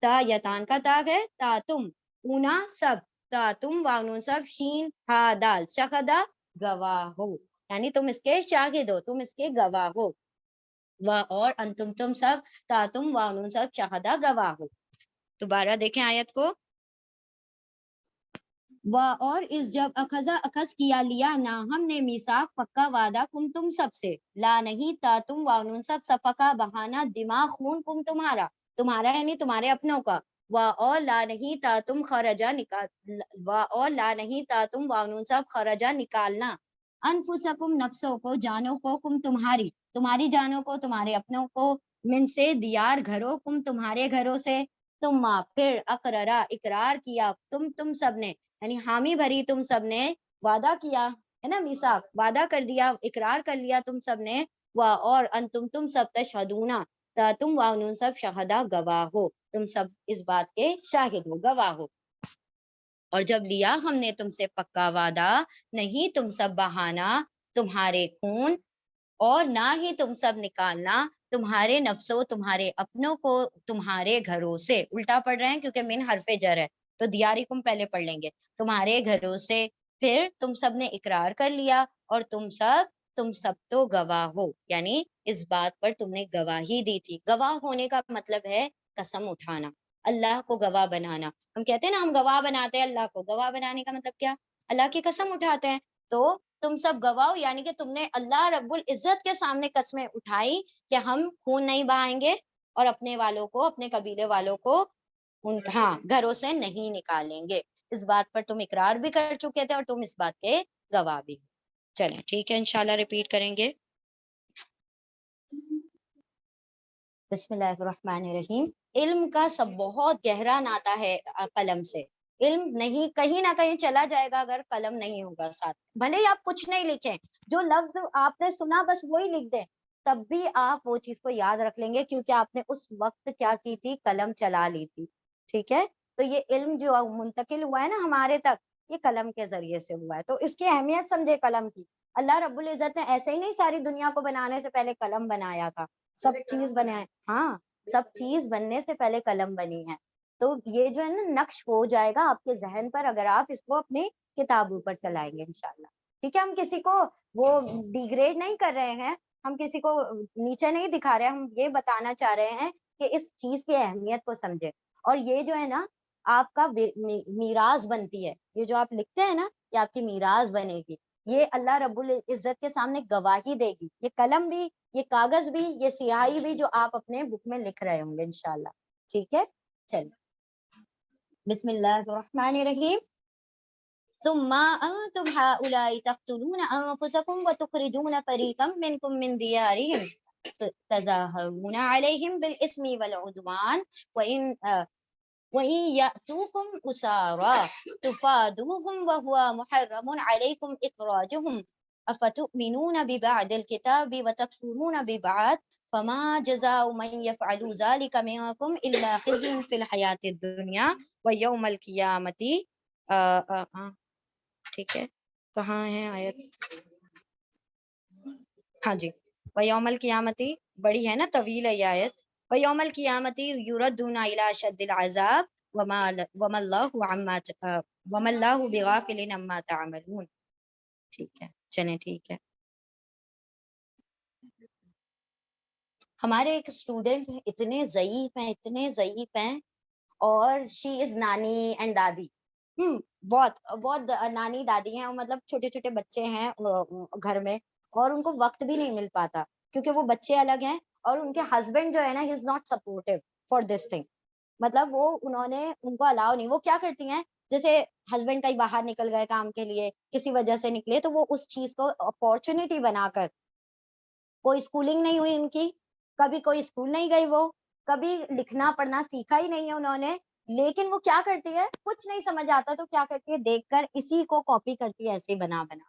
تا یتان کا تا ہے, تا تم, اونا سب, تا تم وانون سب, شین ہا دال, شہدا گواہ ہو, یعنی تم اس کے شاہد ہو, تم اس کے گواہ ہو, اور انتم تم سب, تا تم وانون سب, شہدا گواہ ہو. دوبارہ دیکھیں آیت کو, اور اس جب اخذ کیا لیا نا ہم نے میثاق پکا وعدہ کم تم سب سے, لا نہیں تا تم وانون سب صفقہ بہانا دماغ خون کم تمہارا, تمہارا یعنی تمہارے اپنوں کا, اور لا نہیں تا تم خرجا اور لا نہیں تا تم وانون سب خرجا نکالنا, انفسکم نفسوں کو, جانوں کو, کم تمہاری, تمہاری جانوں کو, تمہارے اپنوں کو, من سے دیار گھروں, کم تمہارے گھروں سے, تم پھر اقررا اقرار کیا تم سب نے, یعنی حامی بھری تم سب نے, وعدہ کیا ہے نا, میثاق وعدہ کر دیا, اقرار کر لیا تم سب نے, اور انتم تم سب, تشہدون تا تم وانون سب, شہدا گواہ ہو, تم سب اس بات کے شاہد ہو, گواہ ہو. اور جب لیا ہم نے تم سے پکا وعدہ, نہیں تم سب بہانا تمہارے خون, اور نہ ہی تم سب نکالنا تمہارے نفسوں, تمہارے اپنوں کو, تمہارے گھروں سے, الٹا پڑھ رہے ہیں کیونکہ من حرف جر ہے تو دیارکم پہلے پڑھ لیں گے, تمہارے گھروں سے, پھر تم سب نے اقرار کر لیا, اور تم سب تو گواہ ہو, یعنی اس بات پر تم نے گواہی دی تھی. گواہ ہونے کا مطلب ہے قسم اٹھانا, اللہ کو گواہ بنانا. ہم کہتے ہیں نا ہم گواہ بناتے ہیں اللہ کو, گواہ بنانے کا مطلب کیا؟ اللہ کی قسم اٹھاتے ہیں. تو تم سب گواہ یعنی کہ تم نے اللہ رب العزت کے سامنے قسمیں اٹھائی کہ ہم خون نہیں بہائیں گے اور اپنے والوں کو اپنے قبیلے والوں کو ہاں گھروں سے نہیں نکالیں گے. اس بات پر تم اقرار بھی کر چکے تھے اور تم اس بات کے گواہ بھی. چلیں ٹھیک ہے انشاءاللہ ریپیٹ کریں گے. بسم اللہ الرحمن الرحیم. علم کا سب بہت گہرا ناتا ہے قلم سے. علم نہیں کہیں نہ کہیں چلا جائے گا اگر قلم نہیں ہوگا ساتھ. بھلے ہی آپ کچھ نہیں لکھیں, جو لفظ آپ نے سنا بس وہی لکھ دیں, تب بھی آپ وہ چیز کو یاد رکھ لیں گے کیونکہ آپ نے اس وقت کیا کی تھی, قلم چلا لی تھی. ٹھیک ہے, تو یہ علم جو منتقل ہوا ہے نا ہمارے تک, یہ قلم کے ذریعے سے ہوا ہے. تو اس کی اہمیت سمجھے قلم کی. اللہ رب العزت نے ایسے ہی نہیں ساری دنیا کو بنانے سے پہلے قلم بنایا تھا, سب چیز بنائے. ہاں سب چیز بننے سے پہلے قلم بنی ہے. تو یہ جو ہے نا نقش ہو جائے گا آپ کے ذہن پر اگر آپ اس کو اپنی کتابوں پر چلائیں گے انشاءاللہ. ٹھیک ہے, ہم کسی کو وہ ڈیگریڈ نہیں کر رہے ہیں, ہم کسی کو نیچے نہیں دکھا رہے ہیں, ہم یہ بتانا چاہ رہے ہیں کہ اس چیز کی اہمیت کو سمجھے. اور یہ جو ہے نا آپ کا میراث بنتی ہے, یہ جو آپ لکھتے ہیں نا یہ آپ کی میراث بنے گی. یہ اللہ رب العزت کے سامنے گواہی دے گی. یہ قلم بھی, یہ کاغذ بھی, یہ سیاہی بھی جو آپ اپنے بک میں لکھ رہے ہوں گے انشاءاللہ. ٹھیک ہے, چلیے بسم اللہ الرحمن الرحیم. ثم انتم هؤلاء تقتلون انفسكم وتخرجون فريقا منكم من ديارهم تظاهرون عليهم بالاسم والعدوان وإن يأتوكم أسارى تفادوهم وهو محرم عليكم إخراجهم أفتؤمنون ببعض الكتاب وتكفرون ببعض فما جزاء من يفعل ذلك منكم إلا خزي في الحياة الدنيا ويوم القيامة. ٹھیک ہے, کہاں ہے آیت؟ ہاں جی, وَيَوْمَ الْقِيَامَةِ بڑی ہے نا, طویل ہے یہ آیت. وَيَوْمَ الْقِيَامَةِ يُرَدُّونَ إِلَى أَشَدِّ الْعَذَابِ وَمَا اللَّهُ بِغَافِلٍ عَمَّا تَعْمَلُونَ. ٹھیک ہے, چلیں ٹھیک ہے. ہمارے ایک اسٹوڈنٹ اتنے ضعیف ہیں اور شی از نانی اینڈ دادی. بہت بہت نانی دادی ہیں, مطلب چھوٹے چھوٹے بچے ہیں گھر میں اور ان کو وقت بھی نہیں مل پاتا کیونکہ وہ بچے الگ ہیں اور ان کے ہسبینڈ جو ہے نا, he is not supportive for this thing. مطلب وہ انہوں نے ان کو الاؤ نہیں. وہ کیا کرتی ہیں, جیسے ہسبینڈ کہیں باہر نکل گئے کام کے لیے, کسی وجہ سے نکلے, تو وہ اس چیز کو اپورچونیٹی بنا کر, کوئی اسکولنگ نہیں ہوئی ان کی, کبھی کوئی اسکول نہیں گئی, وہ کبھی لکھنا پڑھنا سیکھا ہی نہیں ہے انہوں نے, لیکن وہ کیا کرتی ہے, کچھ نہیں سمجھ آتا تو کیا کرتی ہے, دیکھ کر اسی کو کاپی کرتی ہے ایسے بنا بنا,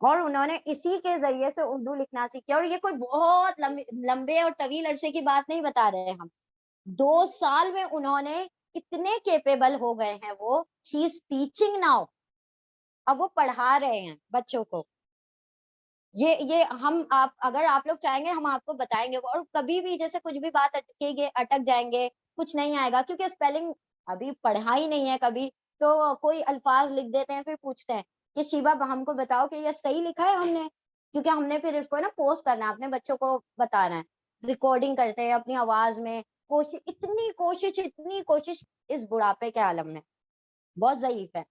اور انہوں نے اسی کے ذریعے سے اردو لکھنا سیکھا. اور یہ کوئی بہت لمبے اور طویل عرصے کی بات نہیں بتا رہے ہم, 2 سال میں انہوں نے اتنے کیپیبل ہو گئے ہیں. وہ شی از ٹیچنگ ناؤ, اب وہ پڑھا رہے ہیں بچوں کو. یہ ہم اگر آپ لوگ چاہیں گے ہم آپ کو بتائیں گے. اور کبھی بھی جیسے کچھ بھی بات اٹک جائیں گے, کچھ نہیں آئے گا کیونکہ اسپیلنگ ابھی پڑھا ہی نہیں ہے کبھی, تو کوئی الفاظ لکھ دیتے ہیں, پھر پوچھتے ہیں کہ شیبا ہم کو بتاؤ کہ یہ صحیح لکھا ہے ہم نے, کیونکہ ہم نے پھر اس کو نا پوسٹ کرنا ہے, اپنے بچوں کو بتانا ہے, ریکارڈنگ کرتے ہیں اپنی آواز میں. اتنی کوشش اس بڑھاپے کے عالم میں, بہت ضعیف ہے,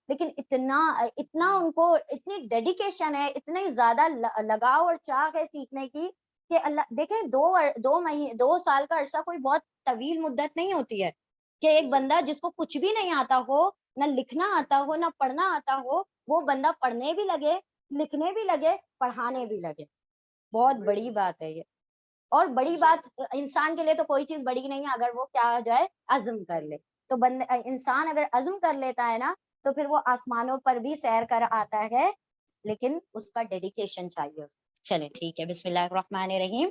لیکن اتنا ان کو اتنی ڈیڈیکیشن ہے, اتنی زیادہ لگاؤ اور چاہ ہے سیکھنے کی کہ اللہ دیکھیں 2 سال کا عرصہ کوئی بہت طویل مدت نہیں ہوتی ہے کہ ایک بندہ جس کو کچھ بھی نہیں آتا ہو, نہ لکھنا آتا ہو نہ پڑھنا آتا ہو, وہ بندہ پڑھنے بھی لگے, لکھنے بھی لگے, پڑھانے بھی لگے. بہت بڑی بات ہے یہ. اور بڑی بات انسان کے لیے تو کوئی چیز بڑی نہیں ہے اگر وہ کیا ہو جائے, عزم کر لے. تو انسان اگر عزم کر لیتا ہے نا تو پھر وہ آسمانوں پر بھی سیر کر آتا ہے, لیکن اس کا ڈیڈیکیشن چاہیے. چلے ٹھیک ہے, بسم اللہ الرحمن الرحیم.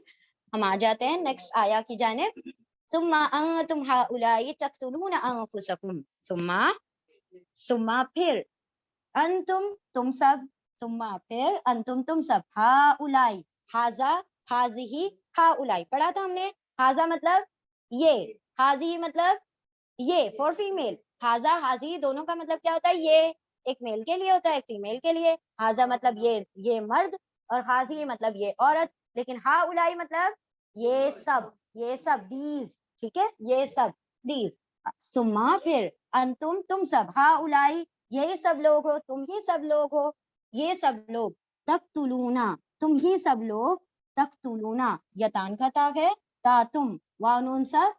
ہم آ جاتے ہیں نیکسٹ آیا کی جانب. ثم انتم هؤلاء تقتلون انفسكم, ثم پھر, انتم تم سب, ثم پھر, انتم تم سب, هؤلاء ہاذا ہاذہی هؤلاء پڑھا تھا ہم نے. ہاذا مطلب یہ, ہاذہی مطلب یہ, فور فیمیل. ہاذا ہاذی دونوں کا مطلب کیا ہوتا ہے, یہ ایک میل کے لیے ہوتا ہے, ایک فیمیل کے لیے. ہاذا مطلب یہ مرد, اور ہاذی مطلب یہ عورت. لیکن ہاؤلائی مطلب یہ سب دیز. ٹھیک ہے, یہ سب دیز. ثم پھر, انتم تم سب, ہاؤلائی یہی سب لوگ ہو, تم ہی سب لوگ ہو, یہ سب لوگ. تقتلونا, تم ہی سب لوگ. تقتلونا یتان کا تا ہے, تا تم واو نون سب,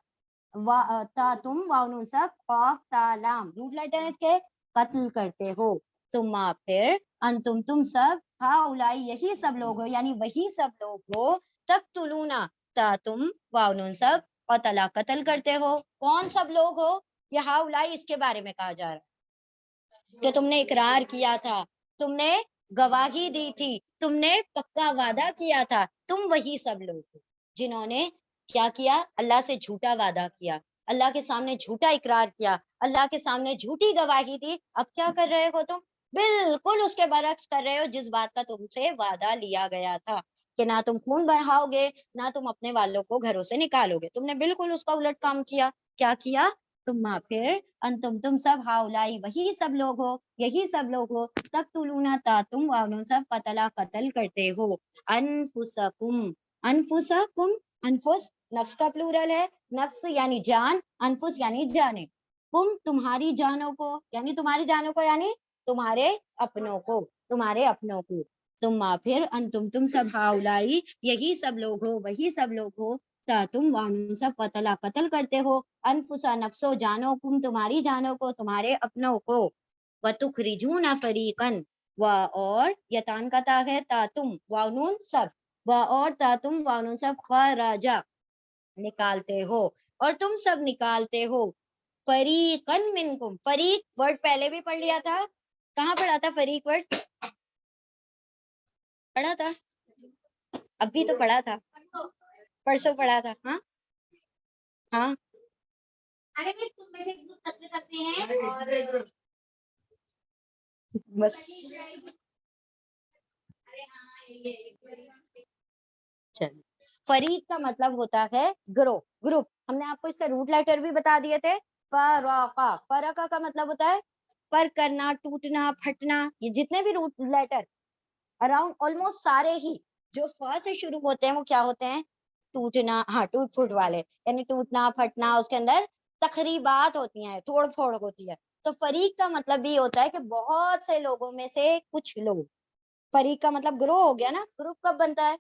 تا تم واو نون سب قاف تا لام روٹ لیٹر اس کے, قتل کرتے ہو. ثم پھر انتم تم سب, ہاؤلائی یہی سب لوگ ہو یعنی وہی سب لوگ ہو. تقتلونا تا تم واو نون سب قتلا قتل کرتے ہو. کون سب لوگ ہو؟ یہ ہاؤلائی اس کے بارے میں کہا جا رہا ہے کہ تم نے اقرار کیا تھا, تم نے گواہی دی تھی, تم نے پکا وعدہ کیا تھا, تم وہی سب لوگ ہو جنہوں نے کیا کیا؟ اللہ سے جھوٹا وعدہ کیا, اللہ کے سامنے جھوٹا اقرار کیا, اللہ کے سامنے جھوٹی گواہی دی. اب کیا کر رہے ہو تم؟ بالکل اس کے برعکس کر رہے ہو جس بات کا تم سے وعدہ لیا گیا تھا کہ نہ تم خون بہاؤ گے, نہ تم اپنے والوں کو گھروں سے نکالو گے. تم نے بالکل اس کا الٹ کام کیا. کیا کیا؟ تم پھر انتم تم سب ہاؤلائی وہی سب لوگ ہو, یہی سب لوگ ہو. تقتلونا تا تم واو سب قتلا قتل کرتے ہو. انفسکم, انفسکم, انفس نفس کا پلورل ہے, نفس یعنی جان, انفس یعنی جانے. تم تمہاری جانوں کو, یعنی تمہاری جانوں کو یعنی تمہارے اپنوں کو, تمہارے اپنوں کو. تم پھر انتم تم سب ہاؤلائی یہی سب لوگ ہو, وہی سب لوگ ہو. تا تم وانون سب قتلا قتل کرتے ہو. انفسا نفسو جانو کم تمہاری جانوں کو, تمہارے اپنوں کو. وتخرجون فریقا, و اور یتان کا تا ہے, تا تم وانون سب, و اور تا تم وانون سب خراجا نکالتے ہو, اور تم سب نکالتے ہو. فریقن منکم, فریق ورڈ پہلے بھی پڑھ لیا تھا. کہاں پڑھا تھا فریق ورڈ؟ پڑھا تھا, ابھی تو پڑھا تھا, پرسوں پڑھا تھا. ہاں ہاں بس چل. فریق کا مطلب ہوتا ہے گروہ, گروپ. ہم نے آپ کو اس کا روٹ لیٹر بھی بتا دیے تھے. فراقا, فرقا کا مطلب ہوتا ہے پر کرنا, ٹوٹنا, پھٹنا. یہ جتنے بھی روٹ لیٹر اراؤنڈ آلموسٹ سارے ہی جو فا سے شروع ہوتے ہیں وہ کیا ہوتے ہیں؟ ٹوٹنا. ہاں ٹوٹ پھوٹ والے, یعنی ٹوٹنا پھٹنا, اس کے اندر تقریبات ہوتی ہیں, توڑ پھوڑ ہوتی ہے. تو فریق کا مطلب بھی ہوتا ہے کہ بہت سے لوگوں میں سے کچھ لوگ. فریق کا مطلب گروہ ہو گیا نا. گروپ کب بنتا ہے؟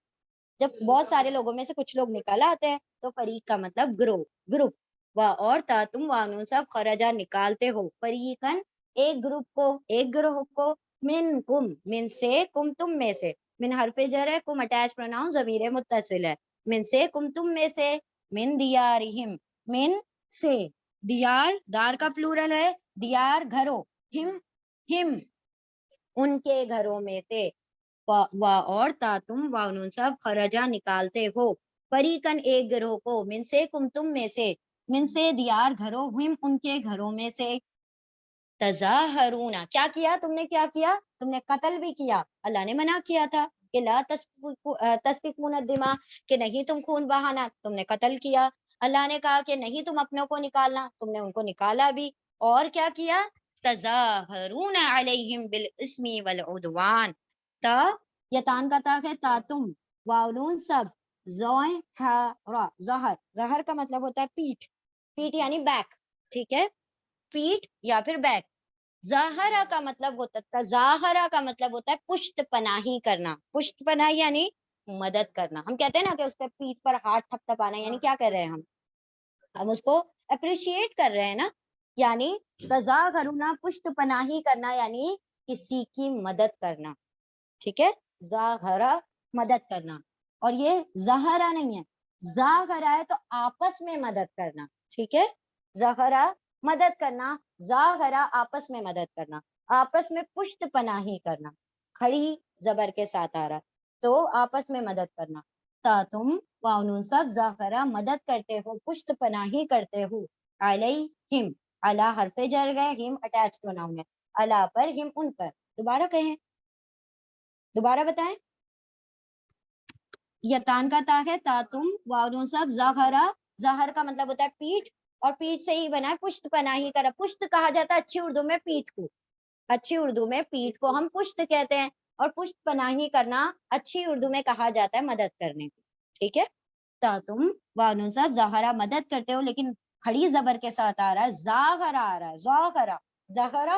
جب بہت سارے لوگوں میں سے کچھ لوگ نکل آتے ہیں. تو فریق کا مطلب گروہ, گروپ. اور تا تم وانون سب خرجا نکالتے ہو. فریقن ایک گروپ کو, ایک گروہ کو. من کم, من سے, کم تم میں سے. من حرف جر ہے, کم اٹیچ پروناؤن ضمیر متصل ہے. من سے, کم تم میں سے. من دیارہم, من سے. دیار دار کا پلورل ہے, دیار گھروں. ہم, ہم ان کے گھروں میں سے. و اور تا تم وانون سب خرجا نکالتے ہو. فریقن ایک گروہ کو, من سے کم تم میں سے. من سے دیار گھروں, ہم ان کے گھروں میں سے. تظاہرون, کیا کیا تم نے؟ کیا کیا تم نے؟ قتل بھی کیا. اللہ نے منع کیا تھا کہ لا تسفکون الدماء, کہ نہیں تم خون بہانا, تم نے قتل کیا. اللہ نے کہا کہ نہیں تم اپنوں کو نکالنا, تم نے ان کو نکالا بھی. اور کیا کیا؟ تظاہرون علیہم بالاسم والعدوان. تا یتان کا تا ہے, تا تم واولون سب ظہر, ظہر کا مطلب ہوتا ہے پیٹھ, پیٹھ یعنی بیک. ٹھیک ہے, پیٹھ یا پھر بیک. ظاہرہ کا مطلب ہوتا ہے, تظاہرہ کا مطلب ہوتا ہے پشت پناہی کرنا. پشت پناہی یعنی مدد کرنا. ہم کہتے ہیں نا کہ اس کے پیٹھ پر ہاتھ تھپ تھپانا, یعنی کیا کر رہے ہیں ہم اس کو اپریشیٹ کر رہے ہیں نا. یعنی تظاہرنا پشت پناہی کرنا, یعنی کسی کی مدد کرنا. ٹھیک ہے, ظاہرہ مدد کرنا. اور یہ ظاہرہ نہیں ہے, ظاہرہ ہے تو آپس میں مدد کرنا. ٹھیک ہے, ظاہرہ مدد کرنا, ظاہرہ آپس میں مدد کرنا, آپس میں پشت پناہی کرنا. کھڑی زبر کے ساتھ آ رہا, تو آپس میں مدد کرنا. تا تم وانون سب ظاہرہ مدد کرتے ہو, پشت پناہی کرتے ہو. علیہم, علی حرف جر ہے, ہم اٹیچ پروناؤن ہے. علی پر, ہم ان پر. دوبارہ کہیں, دوبارہ بتائیں. یتان کا تا ہے, تا تم وانون سب ظاہرہ, ظاہر کا مطلب ہوتا ہے پیٹھ, اور پیٹھ سے ہی بنا ہے پشت پناہی کرا. پشت کہا جاتا ہے اچھی اردو میں پیٹھ کو, اچھی اردو میں پیٹھ کو ہم پشت کہتے ہیں. اور پشت پناہی کرنا اچھی اردو میں کہا جاتا ہے مدد کرنے کو. ٹھیک ہے, تا تم وانون سب ظاہرہ مدد کرتے ہو, لیکن کھڑی زبر کے ساتھ آ رہا ہے, ظاہرہ آ رہا ہے, ظاہرہ, ظاہرہ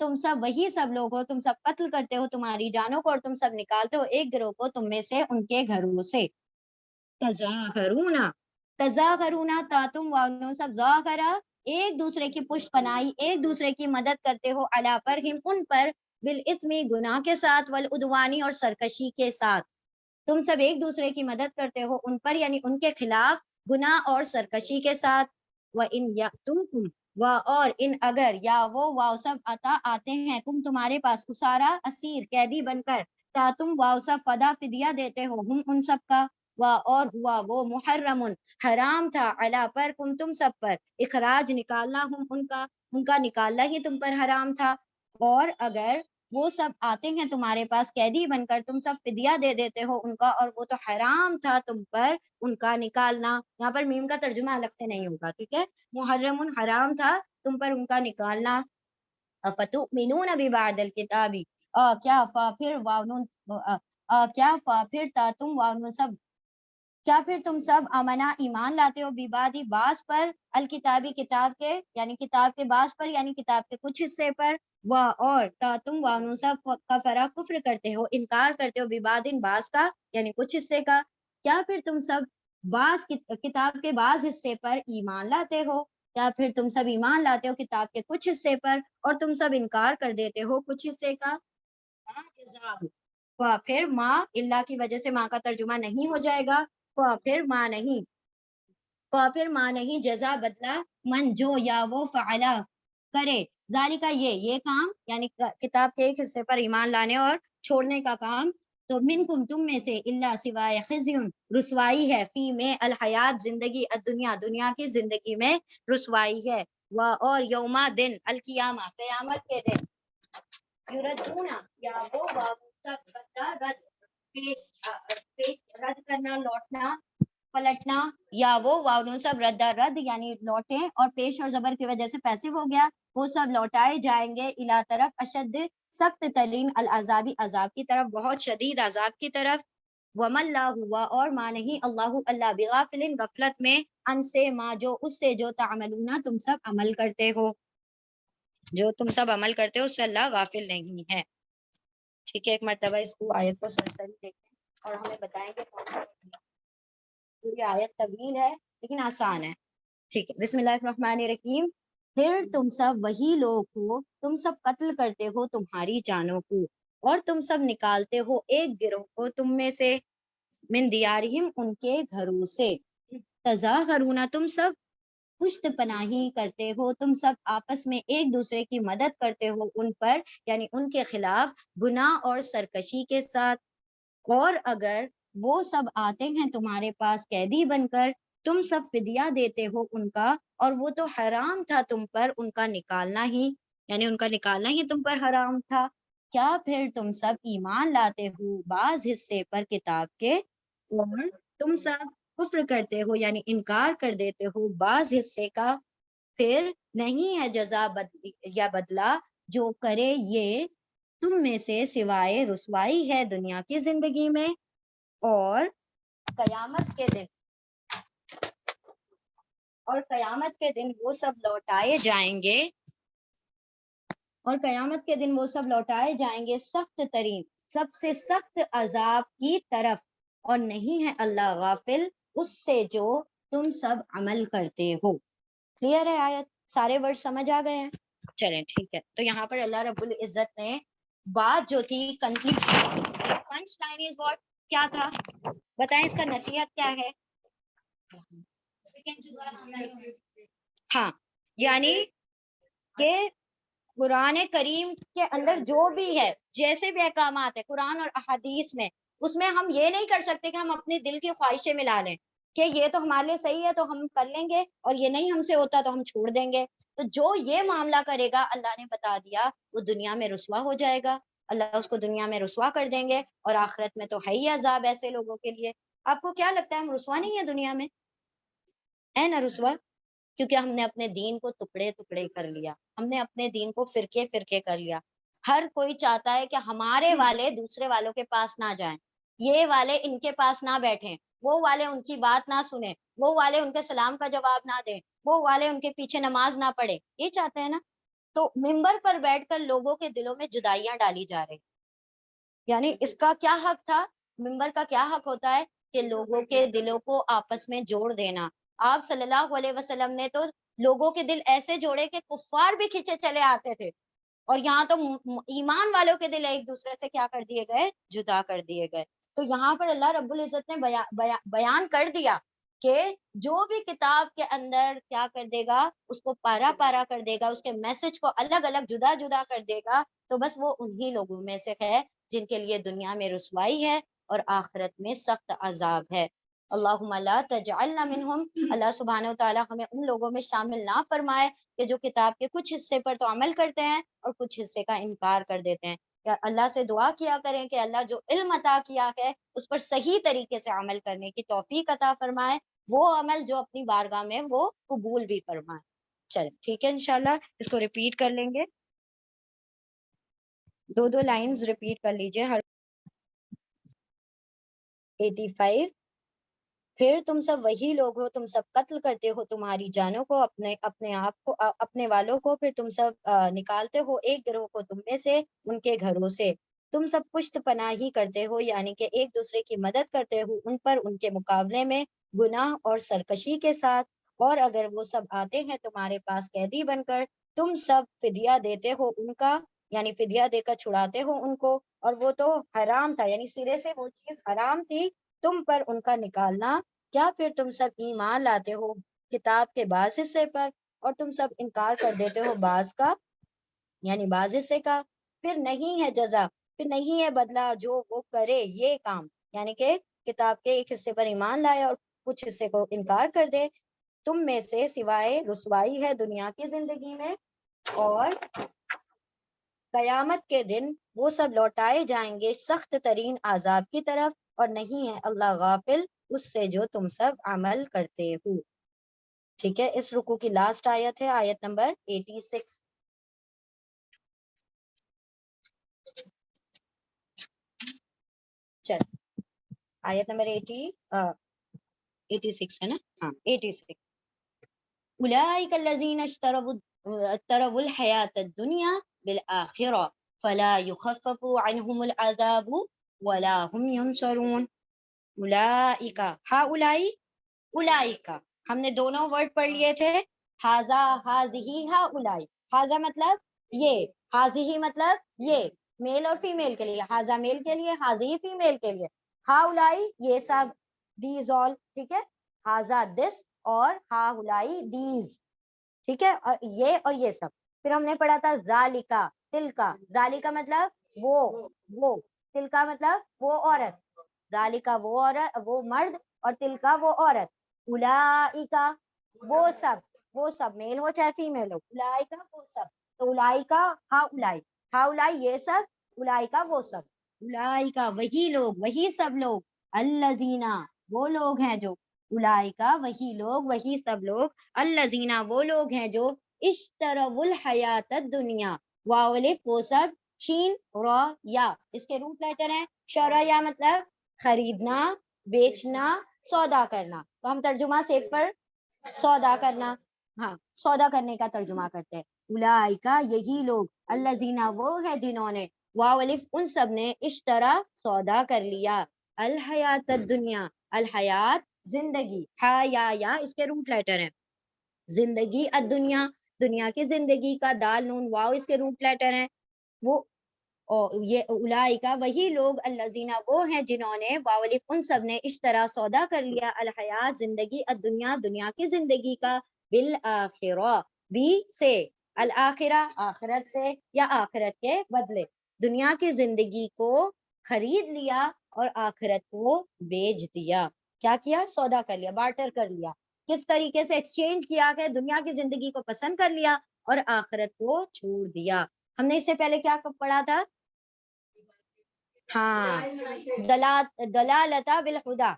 تم سب وہی سب لوگ ہو، تم سب قتل کرتے ہو تمہاری جانوں کو اور تم سب نکالتے ہو ایک گروہ کو تم میں سے ان کے گھروں سے. تظاہرونا، تظاہرونا تا تم واؤ سب ظاہرہ ایک دوسرے کی پشت پناہی، ایک دوسرے کی مدد کرتے ہو، علی پر ہم ان پر، بالاسمی گناہ کے ساتھ، والعدوانی اور سرکشی کے ساتھ. تم سب ایک دوسرے کی مدد کرتے ہو ان پر یعنی ان کے خلاف گناہ اور سرکشی کے ساتھ. وَإِنْ يَأْتُوكُمْ اور ان اگر یا وہ واؤ سب عطا آتے ہیں تم تمہارے پاس اسارا اسیر قیدی بن کر، تا تم واؤ سب فدا فدیہ دیتے ہو ہم ان سب کا، اور ہوا وہ محرم حرام تھا، علی پر تم سب پر، اخراج نکالنا ان کا نکالنا ہی تم پر حرام تھا. اور اگر وہ سب آتے ہیں تمہارے پاس قیدی بن کر تم سب فدیہ دے دیتے ہو ان کا، اور وہ تو حرام تھا تم پر ان کا نکالنا. یہاں پر میم کا ترجمہ الگ سے نہیں ہوگا، ٹھیک ہے. محرم حرام تھا تم پر ان کا نکالنا. افتؤمنون ببعض الکتاب، کیا پھر تا تم سب، کیا پھر تم سب امنا ایمان لاتے ہو ببعض بعض پر، الکتابی کتاب کے یعنی کتاب کے بعض پر یعنی کتاب کے کچھ حصے پر، اور تا تم سب کفرا کفر کرتے ہو انکار کرتے ہو ببعض بعض کا یعنی کچھ حصے کا. کیا پھر تم سب بعض کتاب کے بعض حصے پر ایمان لاتے ہو، کیا پھر تم سب ایمان لاتے ہو کتاب کے کچھ حصے پر اور تم سب انکار کر دیتے ہو کچھ حصے کا. پھر ماں اللہ کی وجہ سے ماں کا ترجمہ نہیں ہو جائے گا. پھر ماں نہیں جزا بدلہ من جو یا وہ فعلا کرے، ذالکہ یہ کام یعنی کتاب کے ایک حصے پر ایمان لانے اور چھوڑنے کا کام، تو منکم تم میں سے، اللہ سوائے خزی رسوائی ہے، فی میں الحیات زندگی، الدنیا دنیا کی زندگی میں رسوائی ہے، اور یوما دن القیامہ قیامت کے دن، یردون یا وہ رد کرنا لوٹنا پلٹنا، یا وہ واؤ سب رد یعنی لوٹے اور پیش اور زبر کی وجہ سے پیسے ہو گیا، وہ سب لوٹائے جائیں گے الا طرف اشد سخت ترین العذابی عذاب کی طرف، بہت شدید عذاب کی طرف. وما اللہ ہوا اور ماں نہیں اللہ بغافل غفلت میں، ان سے ماں جو اس سے جو تعملون تم سب عمل کرتے ہو، جو تم سب عمل کرتے ہو اس سے اللہ غافل نہیں ہے. ٹھیک ہے، ایک مرتبہ اس کو آیت کو سرسری دیکھیں اور ہمیں بتائیں گے کون سا. یہ آیت طویل ہے لیکن آسان ہے. ٹھیک ہے، بسم اللہ الرحمن الرحیم. پھر تم سب وہی لوگ ہو، تم سب قتل کرتے ہو تمہاری جانوں کو اور تم سب نکالتے ہو ایک گروہ کو تم میں سے، من دیارہم ان کے گھروں سے، تظاہرون تم سب پشت پناہی کرتے ہو، تم سب آپس میں ایک دوسرے کی مدد کرتے ہو ان پر یعنی ان کے خلاف گناہ اور سرکشی کے ساتھ. اور اگر وہ سب آتے ہیں تمہارے پاس قیدی بن کر تم سب فدیہ دیتے ہو ان کا، اور وہ تو حرام تھا تم پر ان کا نکالنا ہی یعنی ان کا نکالنا ہی تم پر حرام تھا. کیا پھر تم سب ایمان لاتے ہو بعض حصے پر کتاب کے اور تم سب کفر کرتے ہو یعنی انکار کر دیتے ہو بعض حصے کا، پھر نہیں ہے جزا یا بدلہ جو کرے یہ تم میں سے سوائے رسوائی ہے دنیا کی زندگی میں، اور قیامت کے دن وہ سب لوٹائے جائیں گے، اور قیامت کے دن وہ سب لوٹائے جائیں گے سخت ترین سب سے سخت عذاب کی طرف، اور نہیں ہے اللہ غافل اس سے جو تم سب عمل کرتے ہو. کلیئر ہے آیت؟ سارے ورڈ سمجھ آ گئے ہیں؟ چلیں ٹھیک ہے. تو یہاں پر اللہ رب العزت نے بات جو تھی پنچ لائن از واٹ کیا تھا بتائیں، اس کا نصیحت کیا ہے؟ ہاں، یعنی کہ قرآن کریم کے اندر جو بھی ہے جیسے بھی احکامات ہے قرآن اور احادیث میں، اس میں ہم یہ نہیں کر سکتے کہ ہم اپنے دل کی خواہشیں ملا لیں کہ یہ تو ہمارے لیے صحیح ہے تو ہم کر لیں گے اور یہ نہیں ہم سے ہوتا تو ہم چھوڑ دیں گے. تو جو یہ معاملہ کرے گا اللہ نے بتا دیا وہ دنیا میں رسوا ہو جائے گا، اللہ اس کو دنیا میں رسوا کر دیں گے، اور آخرت میں تو ہے ہی عذاب ایسے لوگوں کے لیے. آپ کو کیا لگتا ہے ہم رسوا نہیں ہے دنیا میں؟ ہے نا رسوا، کیونکہ ہم نے اپنے دین کو ٹکڑے ٹکڑے کر لیا، ہم نے اپنے دین کو فرقے فرقے کر لیا. ہر کوئی چاہتا ہے کہ ہمارے والے دوسرے والوں کے پاس نہ جائیں، یہ والے ان کے پاس نہ بیٹھیں، وہ والے ان کی بات نہ سنیں، وہ والے ان کے سلام کا جواب نہ دیں، وہ والے ان کے پیچھے نماز نہ پڑھے. یہ چاہتے ہیں نا. تو ممبر پر بیٹھ کر لوگوں کے دلوں میں جدائیاں ڈالی جا رہی، یعنی اس کا کیا حق تھا؟ ممبر کا کیا حق ہوتا ہے کہ لوگوں کے دلوں کو آپس میں جوڑ دینا. آپ صلی اللہ علیہ وسلم نے تو لوگوں کے دل ایسے جوڑے کہ کفار بھی کھینچے چلے آتے تھے، اور یہاں تو ایمان والوں کے دل ایک دوسرے سے کیا کر دیے گئے؟ جدا کر دیے گئے. تو یہاں پر اللہ رب العزت نے بیان کر دیا کہ جو بھی کتاب کے اندر کیا کر دے گا، اس کو پارا پارا کر دے گا، اس کے میسج کو الگ الگ جدا جدا کر دے گا، تو بس وہ انہی لوگوں میں سے ہے جن کے لیے دنیا میں رسوائی ہے اور آخرت میں سخت عذاب ہے. اللہم لا تجعلنا منہم، اللہ سبحانہ و تعالیٰ ہمیں ان لوگوں میں شامل نہ فرمائے کہ جو کتاب کے کچھ حصے پر تو عمل کرتے ہیں اور کچھ حصے کا انکار کر دیتے ہیں. یا اللہ سے دعا کیا کریں کہ اللہ جو علم عطا کیا ہے اس پر صحیح طریقے سے عمل کرنے کی توفیق عطا فرمائے، وہ عمل جو اپنی بارگاہ میں وہ قبول بھی فرمائے. چلیں ٹھیک ہے، انشاءاللہ اس کو ریپیٹ کر لیں گے، دو لائنز ریپیٹ کر لیجئے ہر 85. پھر تم سب وہی لوگ ہو، تم سب قتل کرتے ہو تمہاری جانوں کو، اپنے آپ کو، اپنے والوں کو، پھر تم سب نکالتے ہو ایک گروہ کو تم میں سے ان کے گھروں سے. تم سب پشت پناہی کرتے ہو، یعنی کہ ایک دوسرے کی مدد کرتے ہو ان پر ان کے مقابلے میں گناہ اور سرکشی کے ساتھ. اور اگر وہ سب آتے ہیں تمہارے پاس قیدی بن کر، تم سب فدیہ دیتے ہو ان کا، یعنی فدیہ دے کر چھڑاتے ہو ان کو، اور وہ تو حرام تھا، یعنی سرے سے وہ چیز حرام تھی تم پر ان کا نکالنا. کیا پھر تم سب ایمان لاتے ہو کتاب کے بعض حصے پر اور تم سب انکار کر دیتے ہو بعض کا، یعنی بعض حصے کا؟ پھر نہیں ہے جزا، پھر نہیں ہے بدلہ جو وہ کرے یہ کام، یعنی کہ کتاب کے ایک حصے پر ایمان لائے اور کچھ حصے کو انکار کر دے، تم میں سے سوائے رسوائی ہے دنیا کی زندگی میں، اور قیامت کے دن وہ سب لوٹائے جائیں گے سخت ترین عذاب کی طرف، اور نہیں ہے اللہ غافل اس سے جو تم سب عمل کرتے ہو. ٹھیک ہے، اس رکوع کی لاسٹ آیت ہے آیت نمبر 86. چل آیت نمبر 86 ہے نا؟ ہاں 86. اولئک الذین اشتروا الحیات الدنیا بالآخرہ فلا یخفف عنہم العذاب ولا هم ینصرون. اولئک، ہاؤلائی، اولئک، ہم نے دونوں ورڈ پڑھ لیے تھے، ہاذا، ہاذہی، ہاؤلائی. ہاذا مطلب یہ، ہاذہی مطلب یہ، میل اور فیمیل کے لیے، ہاذا میل کے لیے، ہاذہی فیمیل کے لیے، ہاؤلائی یہ سب، دیز آل. ٹھیک ہے، ہاذا دس اور ہاؤلائی دیز. ٹھیک ہے، اور یہ سب. پھر ہم نے پڑھا تھا ذالکا، تلکا، ذالکا مطلب وہ، تلکا مطلب وہ عورت، ذالکا وہ عورت، وہ مرد، اور تلکا وہ عورت. اولائکا وہ سب میل ہو چاہے فیمیل ہو، اولائکا وہ سب. تو اولائکا ہاؤلائی، ہاؤلائی یہ سب، اولائکا وہ سب. اولائکا وہی لوگ، وہی سب لوگ، الذین وہ لوگ ہیں جو، اولائکا وہی لوگ، وہی سب لوگ، الذین وہ لوگ ہیں جو اشتروا الحیات الدنیا، واو الف وہ سب، شین را یا اس کے روٹ لیٹر ہیں. شورا یا مطلب خریدنا، بیچنا، سودا کرنا. تو ہم ترجمہ صرف پر سودا کرنا، ہاں سودا کرنے کا ترجمہ کرتے ہیں. اولئکا یہی لوگ، الذین وہ ہے جنہوں نے، واو الف ان سب نے، اشترا سودا کر لیا، الحیات الدنیا، الحیات زندگی، یا اس کے روٹ لیٹر ہیں، زندگی، الدنیا دنیا کی زندگی کا، دال نون واو اس کے روٹ لیٹر ہیں. وہ یہ اولئکا وہی لوگ، الذین وہ ہیں جنہوں نے، واو الف ان سب نے، اشترا سودا کر لیا، الحیات زندگی، الدنیا دنیا کی زندگی کا، بالآخرہ بھی سے، الآخرہ آخرت سے یا آخرت کے بدلے، دنیا کی زندگی کو خرید لیا اور آخرت کو بیچ دیا. کیا کیا؟ سودا کر لیا، بارٹر کر لیا. کس طریقے سے ایکسچینج کیا کہ دنیا کی زندگی کو پسند کر لیا اور آخرت کو چھوڑ دیا. ہم نے اس سے پہلے کیا پڑھا تھا؟ ہاں دلالتا بالہدا،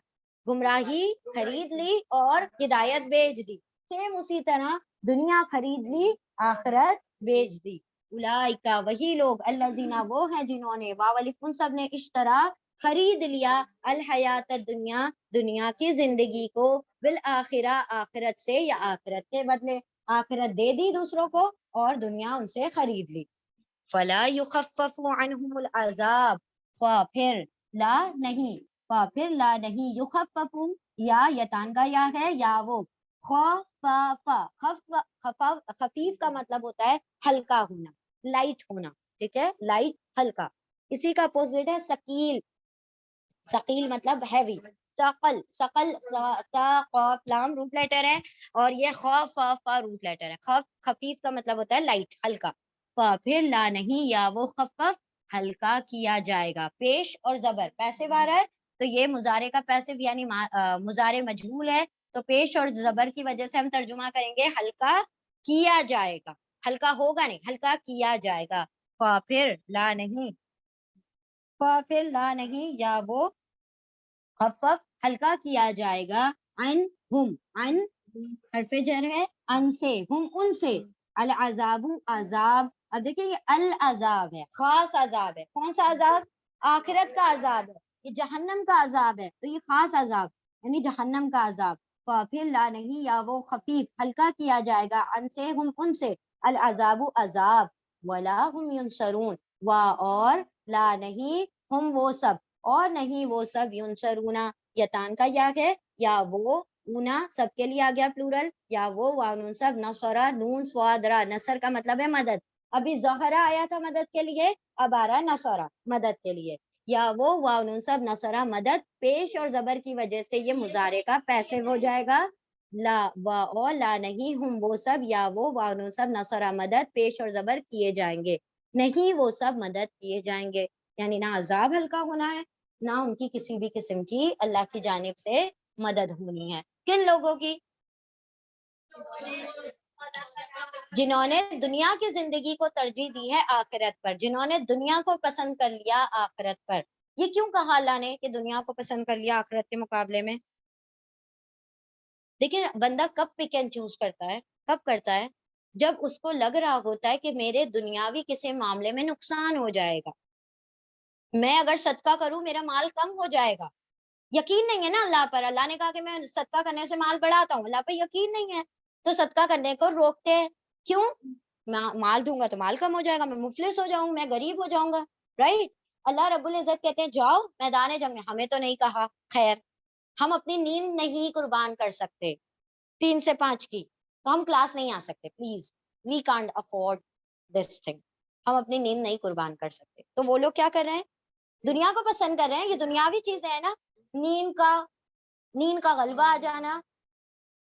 گمراہی خرید لی اور ہدایت بیچ دی. سیم اسی طرح دنیا خرید لی، آخرت بیچ دی. اولئکا وہی لوگ، الذین وہ ہیں جنہوں نے، واو الف ان سب نے، اشترا خرید لیا، الحیات الدنیا دنیا کی زندگی کو، بالآخرہ آخرت سے یا آخرت کے بدلے. آخرت دے دی دوسروں کو اور دنیا ان سے خرید لی. فلا یخفف عنہم العذاب، پھر لا نہیں، پھر لا نہیں، یخفف یا یتان کا یا ہے یا وہ خفیف کا مطلب ہوتا ہے ہلکا ہونا، لائٹ ہونا، ٹھیک ہے، لائٹ ہلکا. اسی کا اپوزٹ ہے ثقیل. ثقیل مطلب ہیوی. ثقل، ثقل قاف لام روٹ لیٹر ہے اور یہ خوف فا روٹ لیٹر ہے. خوف خفیف کا مطلب ہوتا ہے لائٹ ہلکا. پھر لا نہیں یا وہ خفف ہلکا کیا جائے گا. پیش اور زبر پیسو آ رہا ہے تو یہ مضارع کا پیسو یعنی مضارع مجہول ہے، تو پیش اور زبر کی وجہ سے ہم ترجمہ کریں گے ہلکا کیا جائے گا. ہلکا ہوگا نہیں، ہلکا کیا جائے گا. پھر لا نہیں، پھر لا نہیں یا وہ خفف ہلکا کیا جائے گا. ان ہم، ان حرف جر ہے، ان سے، ہم ان سے. العذاب عذاب، اب دیکھیں یہ العذاب ہے، خاص عذاب ہے. کون سا عذاب؟ آخرت کا عذاب ہے. یہ جہنم کا عذاب ہے تو یہ خاص عذاب یعنی جہنم کا عذاب. پھر لا نہیں یا وہ خفیف ہلکا کیا جائے گا. ان سے، ہم ان سے. العذاب عذاب. ولا هم ينصرون، اور لا نہیں، ہم وہ سب، اور نہیں وہ سب. ینصرونا یتان کا یا ہے یا وہ، اونا سب کے لیے آ گیا پلورل، یا وہ واؤن سب. نصرا نون سوادرا، نصر کا مطلب ہے مدد. ابھی ظہرا آیا تھا مدد کے لیے، اب آ رہا ہے نصرا مدد کے لیے. یا وہ واؤن سب نصرا مدد. پیش اور زبر کی وجہ سے یہ مضارع کا پیسو ہو جائے گا. لا اور لا نہیں، ہم وہ سب، یا وہ واؤن سب نصرا مدد پیش اور زبر کیے جائیں گے. نہیں وہ سب مدد کیے جائیں گے، یعنی نہ عذاب ہلکا ہونا ہے نہ ان کی کسی بھی قسم کی اللہ کی جانب سے مدد ہونی ہے. کن لوگوں کی؟ جنہوں نے دنیا کی زندگی کو ترجیح دی ہے آخرت پر، جنہوں نے دنیا کو پسند کر لیا آخرت پر. یہ کیوں کہا اللہ نے کہ دنیا کو پسند کر لیا آخرت کے مقابلے میں؟ دیکھیں بندہ کب پک اینڈ چوز کرتا ہے، کب کرتا ہے؟ جب اس کو لگ رہا ہوتا ہے کہ میرے دنیاوی کسی معاملے میں نقصان ہو جائے گا، میں اگر صدقہ کروں میرا مال کم ہو جائے گا. یقین نہیں ہے نا اللہ پر. اللہ نے کہا کہ میں صدقہ کرنے سے مال بڑھاتا ہوں، اللہ پہ یقین نہیں ہے تو صدقہ کرنے کو روکتے ہیں. کیوں؟ مال دوں گا تو مال کم ہو جائے گا، میں مفلس ہو جاؤں، میں غریب ہو جاؤں گا، رائٹ. اللہ رب العزت کہتے ہیں جاؤ میدان جنگ میں. ہمیں تو نہیں کہا، خیر ہم اپنی نیند نہیں قربان کر سکتے 3 سے 5 کی، تو ہم کلاس نہیں آ سکتے. Please we can't afford this thing. ہم اپنی نیند نہیں قربان کر سکتے. تو وہ لوگ کیا کر رہے ہیں؟ دنیا کو پسند کر رہے ہیں. یہ دنیاوی چیز ہے نا، نیند کا غلبہ آ جانا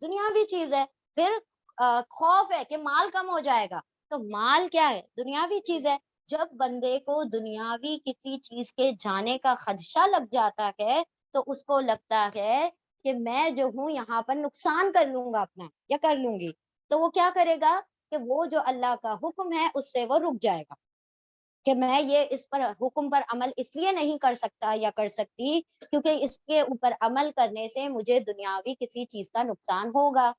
دنیاوی چیز ہے. پھر خوف ہے کہ مال کم ہو جائے گا، تو مال کیا ہے؟ دنیاوی چیز ہے. جب بندے کو دنیاوی کسی چیز کے جانے کا خدشہ لگ جاتا ہے تو اس کو لگتا ہے کہ میں جو ہوں یہاں پر نقصان کر لوں گا اپنا یا کر لوں گی، تو وہ کیا کرے گا کہ وہ جو اللہ کا حکم ہے اس سے وہ رک جائے گا کہ میں یہ اس پر حکم پر عمل اس لیے نہیں کر سکتا یا کر سکتی کیونکہ اس کے اوپر عمل کرنے سے مجھے دنیاوی کسی چیز کا نقصان ہوگا.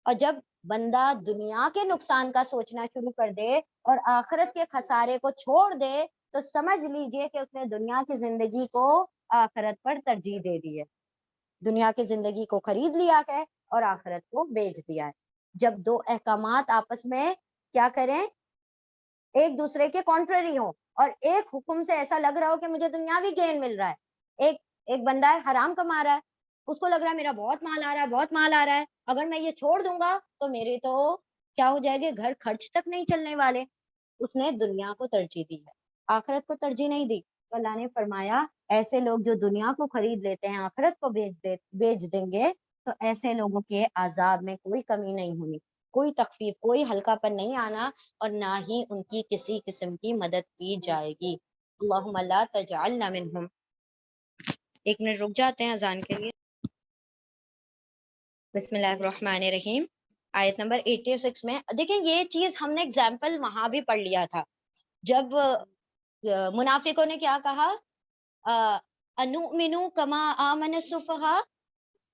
اور جب بندہ دنیا کے نقصان کا سوچنا شروع کر دے اور آخرت کے خسارے کو چھوڑ دے تو سمجھ لیجئے کہ اس نے دنیا کی زندگی کو آخرت پر ترجیح دے دی ہے. دنیا کی زندگی کو خرید لیا ہے اور آخرت کو بیچ دیا ہے. جب دو احکامات آپس میں کیا کریں، ایک دوسرے کے کانٹرری ہوں، اور ایک حکم سے ایسا لگ رہا ہو کہ مجھے دنیاوی گین مل رہا ہے، ایک بندہ ہے حرام کما رہا ہے، اس کو لگ رہا ہے میرا بہت مال آ رہا ہے، بہت مال آ رہا ہے، اگر میں یہ چھوڑ دوں گا تو میرے تو کیا ہو جائے گے، گھر خرچ تک نہیں چلنے والے. اس نے دنیا کو ترجیح دی ہے، آخرت کو ترجیح نہیں دی. تو اللہ نے فرمایا ایسے لوگ جو دنیا کو خرید لیتے ہیں آخرت کو بیچ دیں گے تو ایسے لوگوں کے عذاب میں کوئی کمی نہیں ہونی، کوئی تخفیف، کوئی ہلکا پن نہیں آنا، اور نہ ہی ان کی کسی قسم کی مدد کی جائے گی. اللہم لا تجعلنا منہم. 1 منٹ رک جاتے ہیں اذان کے لیے. بسم اللہ الرحمن الرحیم. آیت نمبر 86 میں دیکھیں یہ چیز ہم نے اگزامپل وہاں بھی پڑھ لیا تھا جب منافقوں نے کیا کہا، انؤمنو کما آمن السفہاء،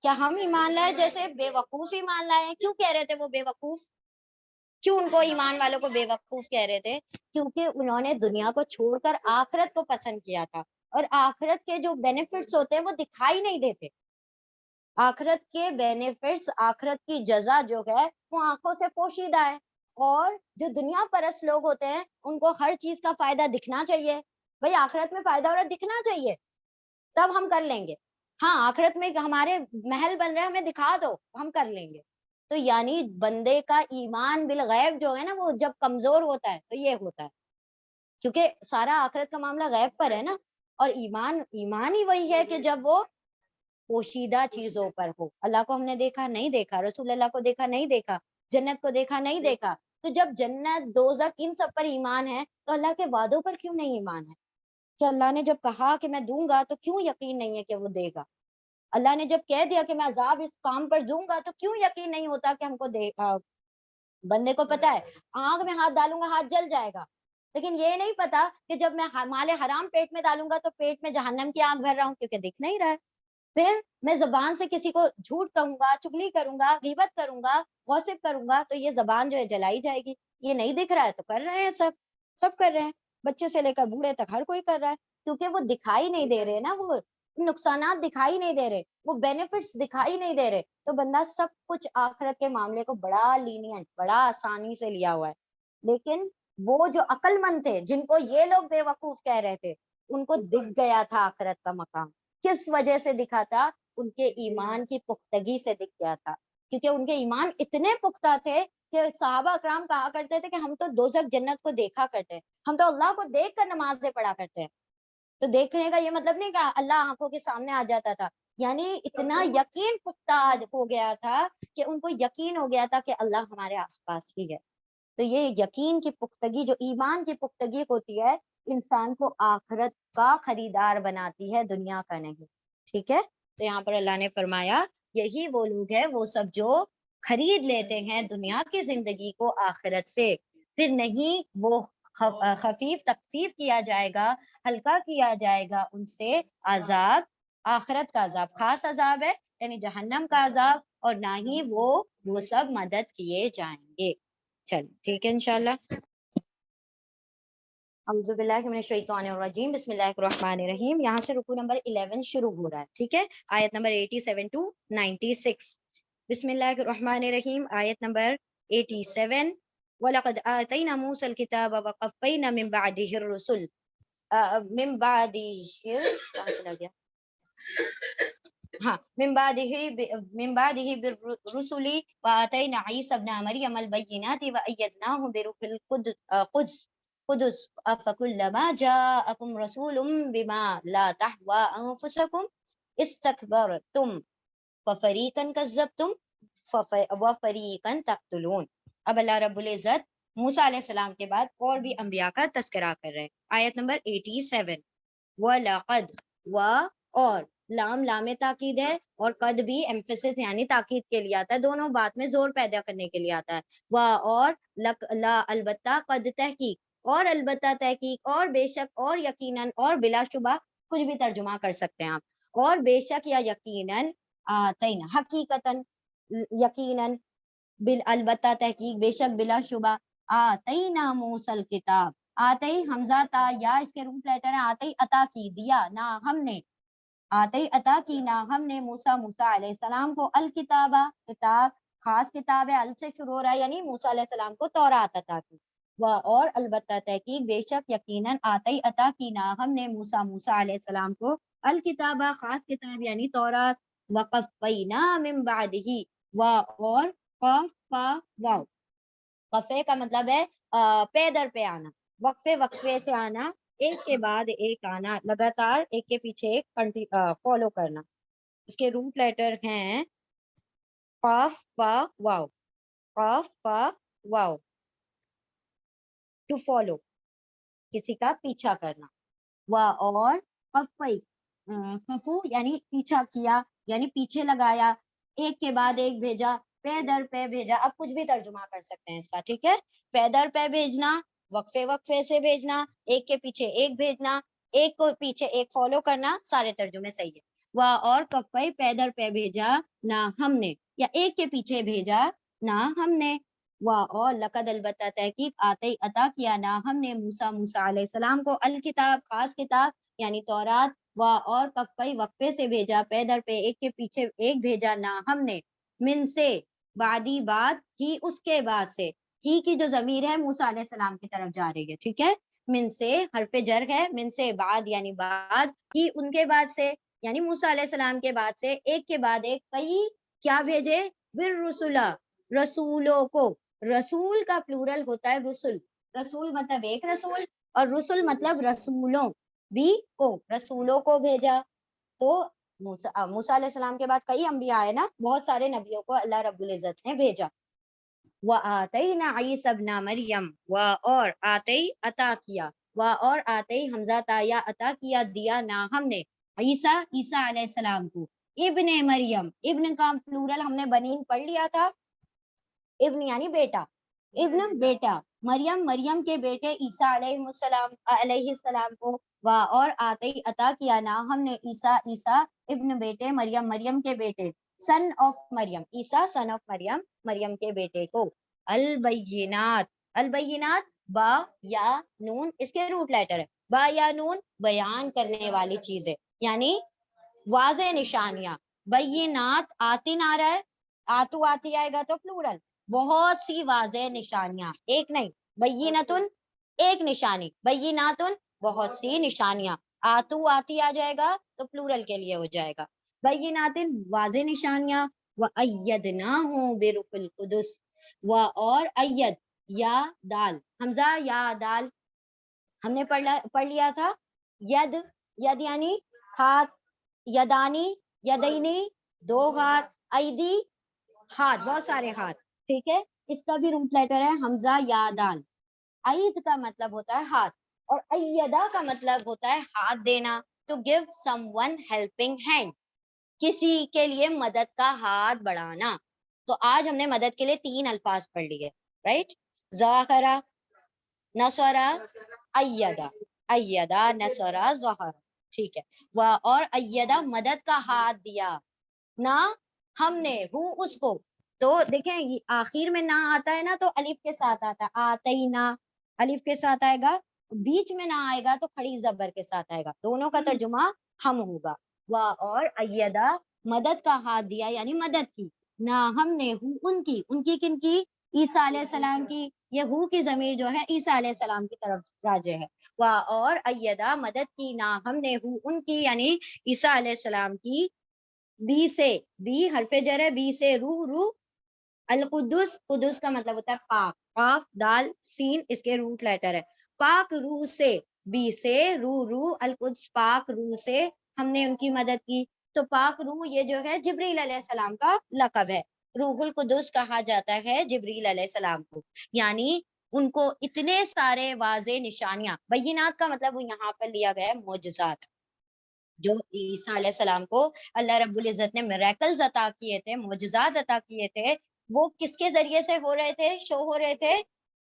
کیا ہم ایمان لائے جیسے بے وقوف ایمان لائے ہیں؟ کیوں کہہ رہے تھے وہ بے وقوف؟ کیوں ان کو ایمان والوں کو بے وقوف کہہ رہے تھے؟ کیونکہ انہوں نے دنیا کو چھوڑ کر آخرت کو پسند کیا تھا، اور آخرت کے جو بینیفٹس ہوتے ہیں وہ دکھائی نہیں دیتے. آخرت کے بینیفٹس، آخرت کی جزا جو ہے وہ آنکھوں سے پوشیدہ ہے. اور جو دنیا پرست لوگ ہوتے ہیں ان کو ہر چیز کا فائدہ دکھنا چاہیے. بھائی آخرت میں فائدہ ہو رہا دکھنا چاہیے تب ہم کر لیں گے. ہاں آخرت میں ہمارے محل بن رہے ہیں ہمیں دکھا دو ہم کر لیں گے. تو یعنی بندے کا ایمان بالغیب جو ہے نا وہ جب کمزور ہوتا ہے تو یہ ہوتا ہے، کیونکہ سارا آخرت کا معاملہ غیب پر ہے نا. اور ایمان ہی وہی ہے کہ جب وہ پوشیدہ چیزوں پر ہو. اللہ کو ہم نے دیکھا نہیں دیکھا، رسول اللہ کو دیکھا نہیں دیکھا، جنت کو دیکھا نہیں دیکھا. تو جب جنت دوزخ ان سب پر ایمان ہے تو اللہ کے وعدوں پر کیوں نہیں ایمان ہے؟ کہ اللہ نے جب کہا کہ میں دوں گا تو کیوں یقین نہیں ہے کہ وہ دے گا؟ اللہ نے جب کہہ دیا کہ میں عذاب اس کام پر دوں گا تو کیوں یقین نہیں ہوتا کہ ہم کو دے گا؟ بندے کو پتا ہے آگ میں ہاتھ ڈالوں گا ہاتھ جل جائے گا، لیکن یہ نہیں پتا کہ جب میں مال حرام پیٹ میں ڈالوں گا تو پیٹ میں جہنم کی آگ بھر رہا ہوں، کیونکہ دکھ نہیں رہا ہے. پھر میں زبان سے کسی کو جھوٹ کہوں گا، چگلی کروں گا، غیبت کروں گا، غصب کروں گا تو یہ زبان جو ہے جلائی جائے گی. یہ نہیں دکھ رہا ہے تو کر رہے ہیں، سب کر رہے ہیں، بچے سے لے کر بوڑھے تک ہر کوئی کر رہا ہے. کیونکہ وہ دکھائی نہیں دے رہے نا، وہ نقصانات دکھائی نہیں دے رہے، وہ بینیفٹس دکھائی نہیں دے رہے. تو بندہ سب کچھ آخرت کے معاملے کو بڑا لینینٹ، بڑا آسانی سے لیا ہوا ہے. لیکن وہ جو عقل مند تھے جن کو یہ لوگ بے وقوف کہہ رہے تھے ان کو دکھ گیا تھا آخرت کا مقام. کس وجہ سے دکھا تھا؟ ان کے ایمان کی پختگی سے دکھ گیا تھا. کیونکہ ان کے ایمان اتنے پختہ تھے کہ صحابہ اکرام کہا کرتے تھے کہ ہم تو دوزخ جنت کو دیکھا کرتے ہیں، ہم تو اللہ کو دیکھ کر نمازیں پڑھا کرتے ہیں. تو دیکھنے کا یہ مطلب نہیں کہ اللہ آنکھوں کے سامنے آ جاتا تھا، یعنی اتنا یقین پختہ ہو گیا تھا کہ ان کو یقین ہو گیا تھا کہ اللہ ہمارے آس پاس ہی ہے. تو یہ یقین کی پختگی جو ایمان کی پختگی ہوتی ہے انسان کو آخرت کا خریدار بناتی ہے، دنیا کا نہیں. ٹھیک ہے، تو یہاں پر اللہ نے فرمایا یہی وہ لوگ ہیں وہ سب جو خرید لیتے ہیں دنیا کی زندگی کو آخرت سے، پھر نہیں وہ خفیف تخفیف کیا جائے گا، ہلکا کیا جائے گا ان سے عذاب، آخرت کا عذاب خاص عذاب ہے یعنی جہنم کا عذاب، اور نہ ہی وہ سب مدد کیے جائیں گے. چل ٹھیک ہے انشاءاللہ. اعوذ باللہ من الشیطان الرجیم، بسم اللہ الرحمن الرحیم. یہاں سے رکوع نمبر 11 شروع ہو رہا ہے. ٹھیک ہے، آیت نمبر 87 to 96. بسم اللہ الرحمن الرحیم. آیت نمبر 87. وَلَقَدْ آتَيْنَا مُوسَى الْكِتَابَ وَقَفَّيْنَا مِن بَعْدِهِ الرُّسُلَ من بعده ہاں من بعده بالرسل وآتينا عيسى ابن مريم البينات وأيدناه بروح القدس أفكلما جاءكم رسول بما لا تهوى أنفسكم استكبرتم ففريقا كذبتم وفريقا تقتلون. اب اللہ رب العزت موسیٰ علیہ السلام کے بعد اور بھی انبیاء کا تذکرہ کر رہے ہیں. آیت نمبر 87. وَلَقَدْ اور لام تاکید ہے اور قد بھی ایمفیسس یعنی تاکید کے لیے آتا ہے، دونوں بات میں زور پیدا کرنے کے لیے آتا ہے. اور لا البتہ، قد تحقیق اور البتہ تحقیق اور بے شک اور یقیناً اور بلا شبہ کچھ بھی ترجمہ کر سکتے ہیں آپ. اور بے شک یا یقیناً آتینا حقیقتاً یقیناً البتہ تحقیق بے شک بلا شبہ آتینا موسیٰ الکتاب. آتی حمزہ تا یا اس کے روٹ لیٹر ہے، آتی عطا کی دیا نا ہم نے، آتی عطا کی نا ہم نے موسیٰ علیہ السلام کو الکتابہ کتاب، خاص کتاب ہے، ال سے شروع ہو رہا ہے یعنی موسیٰ علیہ السلام کو تورات عطا کی. اور البتہ تحقیق بے شک یقیناً آتی عطا کی نا ہم نے موسیٰ علیہ السلام کو الکتابہ خاص کتاب یعنی تورات. وقفینا من بعدہ اور قاف فا واو، قفے کا مطلب ہے پے در پہ آنا، وقفے سے آنا، ایک کے بعد ایک آنا، لگاتار ایک کے پیچھے ایک فالو کرنا. اس کے روٹ لیٹر ہیں قاف فا واو، قاف فا واو، ٹو فالو کسی کا پیچھا کرنا. اور قفی قفو یعنی پیچھا کیا یعنی پیچھے لگایا، ایک کے بعد ایک بھیجا، پے در پہ بھیجا. اب کچھ بھی ترجمہ کر سکتے ہیں اس کا. ٹھیک ہے، پے در پہ بھیجنا، وقفے سے بھیجنا، ایک کے پیچھے ایک بھیجنا، ایک کو پیچھے ایک فالو کرنا، سارے ترجمے صحیح ہے. اور کفئی پے در پہ بھیجا نہ ہم نے، یا ایک کے پیچھے بھیجا نہ ہم نے. اور لقد البتہ تحقیق آتی عطا کیا نہ ہم نے موسیٰ علیہ السلام کو الکتاب خاص کتاب یعنی تورات. اور کفئی وقفے سے بھیجا، پے در پہ ایک کے پیچھے ایک بھیجا نہ ہم نے، من سے بعدی بعد ہی اس کے بعد سے، ہی کی جو ضمیر ہے موسیٰ علیہ السلام کی طرف جا رہی ہے، ٹھیک ہے. من سے حرف جر ہے، من سے بعد یعنی بعد، ہی ان کے بعد سے یعنی موسیٰ علیہ السلام کے بعد سے ایک کے بعد ایک کئی کیا بھیجے، بالرسلا رسولوں کو. رسول کا پلورل ہوتا ہے رسل، رسول مطلب ایک رسول اور رسل مطلب رسولوں بھی کو، رسولوں کو بھیجا. تو موسیٰ علیہ السلام کے بعد کئی انبیاء آئے نا، بہت سارے نبیوں کو اللہ رب العزت نے بھیجا. وَآتَيْنَا عِيسَى ابْنَ مَرْيَم، اور آتے عطا کیا، اور آتے حمزہ تا یا عطا کیا دیا نا ہم نے، عیسیٰ عیسیٰ علیہ السلام کو، ابن مریم، ابن کا پلورل ہم نے بنین پڑھ لیا تھا، ابن یعنی بیٹا، ابن بیٹا، مریم مریم کے بیٹے عیسیٰ علیہ السلام کو، اور آتے عطا کیا نا ہم نے عیسیٰ عیسیٰ ابن بیٹے مریم مریم کے بیٹے، سن of Maryam Isa sun of مریم مریم کے بیٹے کو. البینات، البینات با یا نون اس کے روٹ لیٹر ہے، با یا نون بیان کرنے والی چیزیں یعنی واضح نشانیاں. بینات آتن آ رہا ہے، آتو آتی آئے گا تو پلورل، بہت سی واضح نشانیاں، ایک نہیں، بینتن ایک نشانی، بیناتن بہت سی نشانیاں، آتو آتی آ جائے گا تو پلورل کے لیے ہو جائے گا. بیناتن واضح نشانیاں. وَأَيَّدْنَاهُ بِرُوحِ الْقُدُسِ، اور اید یا دال حمزہ یا دال ہم نے پڑھ لیا تھا. ید، ید یعنی ہاتھ، یدانی یدینی دو ہاتھ، ایدی ہاتھ بہت سارے ہاتھ، ٹھیک ہے. اس کا بھی روٹ لیٹر ہے حمزہ یا دال. عید کا مطلب ہوتا ہے ہاتھ، اور ایدہ کا مطلب ہوتا ہے ہاتھ دینا، to give someone helping hand, کسی کے لیے مدد کا ہاتھ بڑھانا. تو آج ہم نے مدد کے لیے 3 الفاظ پڑھ لیے، رائٹ. ظاہرہ، نصرہ، ایدہ، ایدہ نصرہ ظہر، ٹھیک ہے. اور ایدہ مدد کا ہاتھ دیا، نہ ہم نے ہو اس کو. تو دیکھیں آخر میں نہ آتا ہے نا تو الف کے ساتھ آتا ہے، آتینا الف کے ساتھ آئے گا، بیچ میں نہ آئے گا تو کھڑی زبر کے ساتھ آئے گا، دونوں کا ترجمہ ہم ہوگا. اور ایدہ مدد کا ہاتھ دیا یعنی مدد کی، نہ ہم نے ہو ان کی، ان کی کن کی، عیسیٰ علیہ السلام کی. یہ ہو کی ضمیر جو ہے عیسیٰ علیہ السلام کی طرف راجع ہے. اور ایدہ مدد کی، نہ ہم نے ہو ان کی یعنی عیسیٰ علیہ السلام کی، بی سے، بی حرف جر ہے، بی سے روح، روح، القدس، قدس کا مطلب ہوتا ہے پاک، قاف دال سین اس کے روٹ لیٹر ہے، پاک روح سے، بی سے روح، روح القدس پاک روح سے ہم نے ان کی مدد کی. تو پاک روح یہ جو ہے جبریل علیہ السلام کا لقب ہے، روح القدس کہا جاتا ہے جبریل علیہ السلام کو. یعنی ان کو اتنے سارے واضح نشانیاں، بینات کا مطلب یہاں پر لیا گیا ہے معجزات، جو عیسیٰ علیہ السلام کو اللہ رب العزت نے میریکلز عطا کیے تھے، معجزات عطا کیے تھے، وہ کس کے ذریعے سے ہو رہے تھے، شو ہو رہے تھے،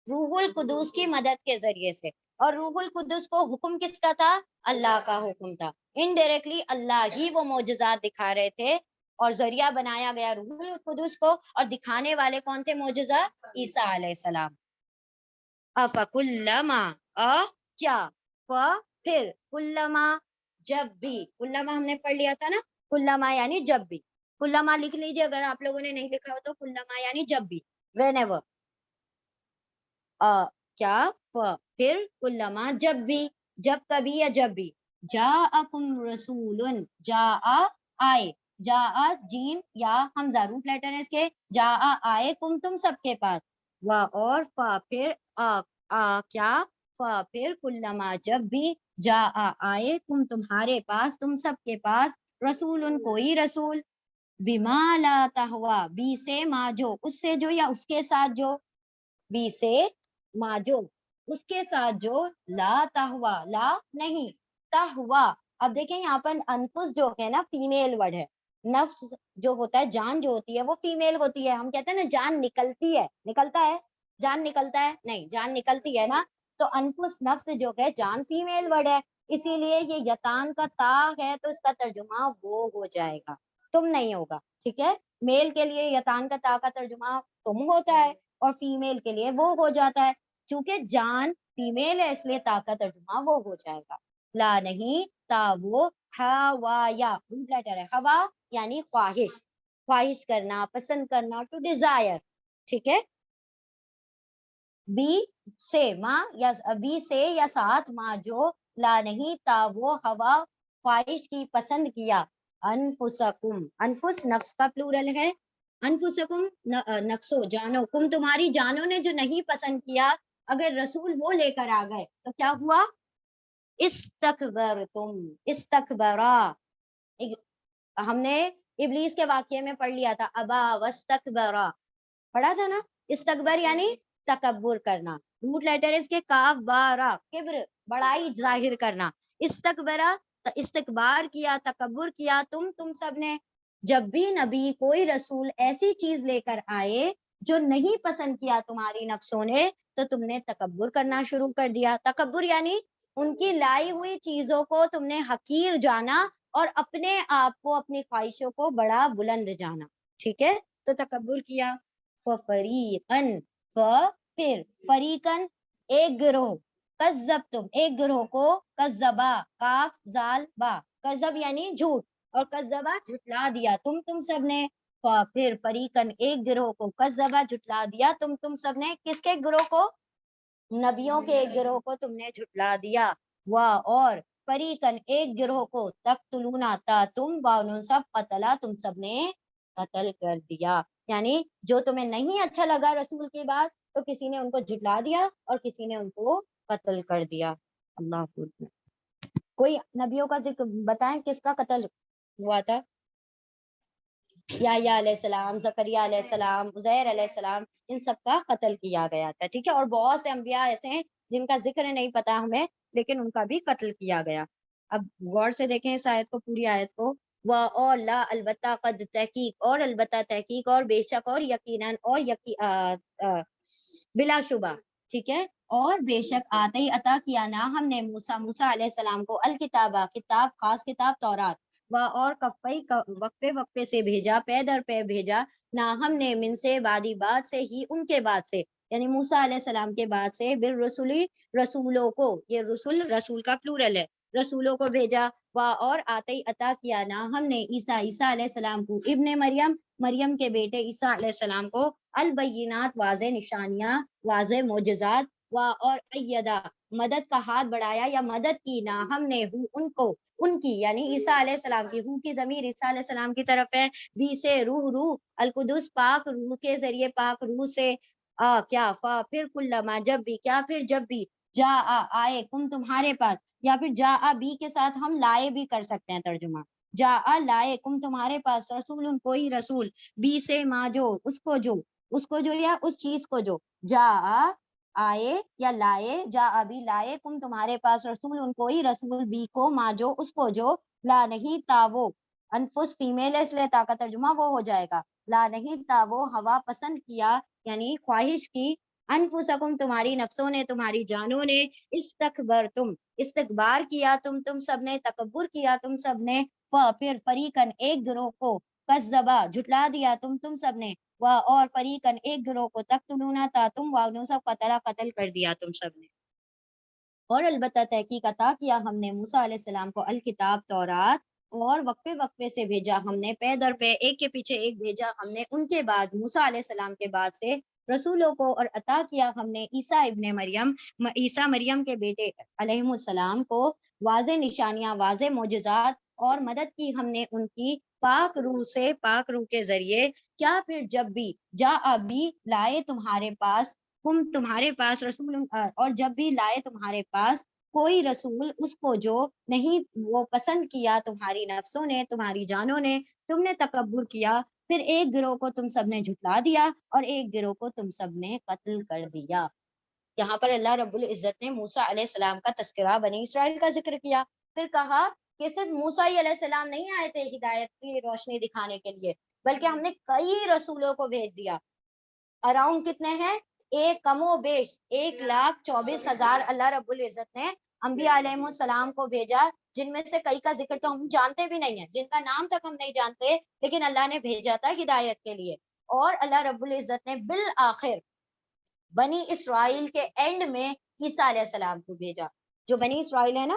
روح القدس کی مدد کے ذریعے سے. اور روح القدس کو حکم کس کا تھا، اللہ کا حکم تھا، انڈائریکٹلی اللہ ہی وہ معجزات دکھا رہے تھے، اور ذریعہ بنایا گیا روح القدس کو، اور دکھانے والے کون تھے معجزہ، عیسیٰ علیہ السلام. افکلما، کیا، پھر، کلما جب بھی، کلما ہم نے پڑھ لیا تھا نا، کلما یعنی جب بھی، کلما لکھ لیجیے اگر آپ لوگوں نے نہیں لکھا ہو تو، کلما یعنی جب بھی، وین ایور، کیا، پھر، کلما جب بھی، جب کبھی یا جب بھی، جاءکم رسول، آئے، جاء جیم یا حمزہ روٹ لیٹر ہے اس کے، جاء آئے، کم تم سب کے پاس، اور پھر، کیا، پھر، کلما جب بھی، جاء آئے، تمہارے پاس، تم سب کے پاس، رسول کوئی رسول، بما لا تہوا، بی سے ما جو، اس سے جو یا اس کے ساتھ جو، بی سے ما جو اس کے ساتھ جو، لا تہوا لا نہیں، تہوا. اب دیکھیں یہاں پر انفس جو ہے نا فیمیل ورڈ ہے، نفس جو ہوتا ہے جان جو ہوتی ہے وہ فیمیل ہوتی ہے. ہم کہتے ہیں نا جان نکلتی ہے، نکلتا ہے، جان نکلتا ہے نہیں، جان نکلتی ہے نا. تو انفس نفس جو ہے جان فیمیل ورڈ ہے، اسی لیے یہ یتان کا تا ہے تو اس کا ترجمہ وہ ہو جائے گا، تم نہیں ہوگا، ٹھیک ہے. میل کے لیے یتان کا تا کا ترجمہ تم ہوتا ہے، اور فیمیل کے لیے وہ ہو جاتا ہے. چونکہ جان فیمیل ہے اس لیے تا کا ترجمہ وہ ہو جائے گا. لا نہیں، تا وہ، ہوا یا روٹ لیٹر ہے، ہوا یعنی خواہش، خواہش کرنا, پسند کرنا, ٹو ڈیزائر. ٹھیک ہے, بی سے ماں یا بی سے یا ساتھ ماں جو لا نہیں تا وہ ہوا خواہش کی پسند کیا. انفسکم, انفس نفس کا پلورل ہے, انفسکم نفسو جانو, کم تمہاری جانوں نے جو نہیں پسند کیا, اگر رسول وہ لے کر آ گئے تو کیا ہوا؟ استکبرتم, استکبرا, ہم نے ابلیس کے واقعے میں پڑھ لیا تھا, ابا واستکبرا پڑھا تھا نا. استکبر یعنی تکبر کرنا, روٹ لیٹر اس کے کاف بارا, کبر بڑائی ظاہر کرنا. استکبرا استکبار کیا, تکبر کیا تم سب نے. جب بھی نبی کوئی رسول ایسی چیز لے کر آئے جو نہیں پسند کیا تمہاری نفسوں نے, تو تم نے تکبر کرنا شروع کر دیا. تکبر یعنی ان کی لائی ہوئی چیزوں کو تم نے حقیر جانا اور اپنے آپ کو, اپنی خواہشوں کو بڑا بلند جانا. ٹھیک ہے, تو تکبر کیا. فریقن, پھر فریقن ایک گروہ, کذبتم ایک گروہ کو, کذبا کاف زال با, کذب یعنی جھوٹ, اور کذبا جھٹلا دیا تم سب نے. پھر فریقن ایک گروہ کو, کذبا جھٹلا دیا تم سب نے. کس کے گروہ کو؟ نبیوں کے ایک گروہ کو تم نے جھٹلا دیا. اور فریقن ایک گروہ کو, تقتلون تا تم باون سب قتلا تم سب نے قتل کر دیا. یعنی جو تمہیں نہیں اچھا لگا رسول کی بات, تو کسی نے ان کو جھٹلا دیا اور کسی نے ان کو قتل کر دیا. اللہ اکبر. کوئی نبیوں کا ذکر بتائیں کس کا قتل ہوا تھا؟ یحییٰ علیہ السلام, زکریا علیہ السلام, عزیر علیہ السلام, ان سب کا قتل کیا گیا تھا. ٹھیک ہے, اور بہت سے انبیاء ایسے ہیں جن کا ذکر نہیں پتا ہمیں, لیکن ان کا بھی قتل کیا گیا. اب غور سے دیکھیں اس آیت کو, پوری آیت کو. اور لا البتہ, قد تحقیق, اور البتہ تحقیق, اور بے شک, اور یقیناً, اور بلا شبہ. ٹھیک ہے, اور بے شک آتے عطا کیا نا ہم نے موسیٰ علیہ السلام کو, الکتابہ کتاب, خاص کتاب تورات, اور کفئی وقفے سے بھیجا, پے در پے بھیجا, نہ ہم نے من سے بعدی بات سے ہی, ان کے بعد سے, یعنی موسیٰ علیہ السلام کے بعد سے, بالرسولی رسولوں کو, یہ رسول کا پلورل ہے, رسولوں کو بھیجا. اور آتے عطا کیا نا ہم نے عیسیٰ علیہ السلام کو, ابن مریم کے بیٹے عیسیٰ علیہ السلام کو, البینات واضح نشانیاں, واضح معجزات, اور ایدہ مدد کا ہاتھ بڑھایا یا مدد کی, نا ہم نے ان کی, یعنی عیسیٰ علیہ السلام کی, کی ضمیر عیسیٰ علیہ السلام کی طرف ہے, بھی سے روح, القدس پاک روح کے ذریعے, پاک روح سے, کیا پھر کلما جب بھی, کیا پھر جب بھی, جا آئے کم تمہارے پاس, یا پھر جا بی کے ساتھ ہم لائے بھی کر سکتے ہیں ترجمہ, جا لائے کم تمہارے پاس, رسول کوئی رسول, بی سے ماں جو, اس کو جو یا اس چیز کو جو, جا آئے یا لائے, جا ابھی لائے کم تمہارے پاس, رسول کوئی رسول, بی کو, ماں جو, اس کو جو, لا نہیں تا وہ, انفس فیمیل ہے اس لیے تا کا ترجمہ وہ ہو جائے گا, لا نہیں تا وہ ہوا پسند کیا, یعنی خواہش کی, انفسکم تمہاری نفسوں نے, تمہاری جانوں نے, استکبرتم استکبار کیا تم سب نے, تکبر کیا تم سب نے, پھر فریقن ایک گروہ کو, کذبا جھٹلا دیا تم سب نے, اور فریقن ایک گروہ کو, تقتلون تا تم واؤن سب قتل کر دیا تم سب نے. اور البتہ تحقیق عطا کیا ہم نے موسیٰ علیہ السلام کو, الکتاب تورات, اور وقفے سے بھیجا ہم نے, پے در پے, ایک کے پیچھے ایک بھیجا ہم نے, ان کے بعد, موسیٰ علیہ السلام کے بعد سے رسولوں کو, اور عطا کیا ہم نے عیسیٰ ابن مریم, عیسیٰ مریم کے بیٹے علیہ السلام کو, واضح نشانیاں, واضح معجزات, اور مدد کی ہم نے ان کی, پاک روح سے, پاک روح کے ذریعے. کیا پھر جب بھی, جا ابھی لائے تمہارے پاس, تمہارے پاس رسول, اور جب بھی لائے تمہارے پاس کوئی رسول, اس کو جو نہیں وہ پسند کیا تمہاری نفسوں نے, تمہاری جانوں نے, تم نے تکبر کیا, پھر ایک گروہ کو تم سب نے جھٹلا دیا, اور ایک گروہ کو تم سب نے قتل کر دیا. یہاں پر اللہ رب العزت نے موسیٰ علیہ السلام کا تذکرہ, بنی اسرائیل کا ذکر کیا. پھر کہا کہ صرف موسیٰ علیہ السلام نہیں آئے تھے ہدایت کی روشنی دکھانے کے لیے, بلکہ ہم نے کئی رسولوں کو بھیج دیا. اراؤنڈ کتنے ہیں؟ ایک کم و بیش 1,24,000 اللہ رب العزت نے انبیاء علیہ السلام کو بھیجا, جن میں سے کئی کا ذکر تو ہم جانتے بھی نہیں ہیں, جن کا نام تک ہم نہیں جانتے, لیکن اللہ نے بھیجا تھا ہدایت کے لیے. اور اللہ رب العزت نے بالآخر بنی اسرائیل کے اینڈ میں عیسیٰ علیہ السلام کو بھیجا. جو بنی اسرائیل ہے نا,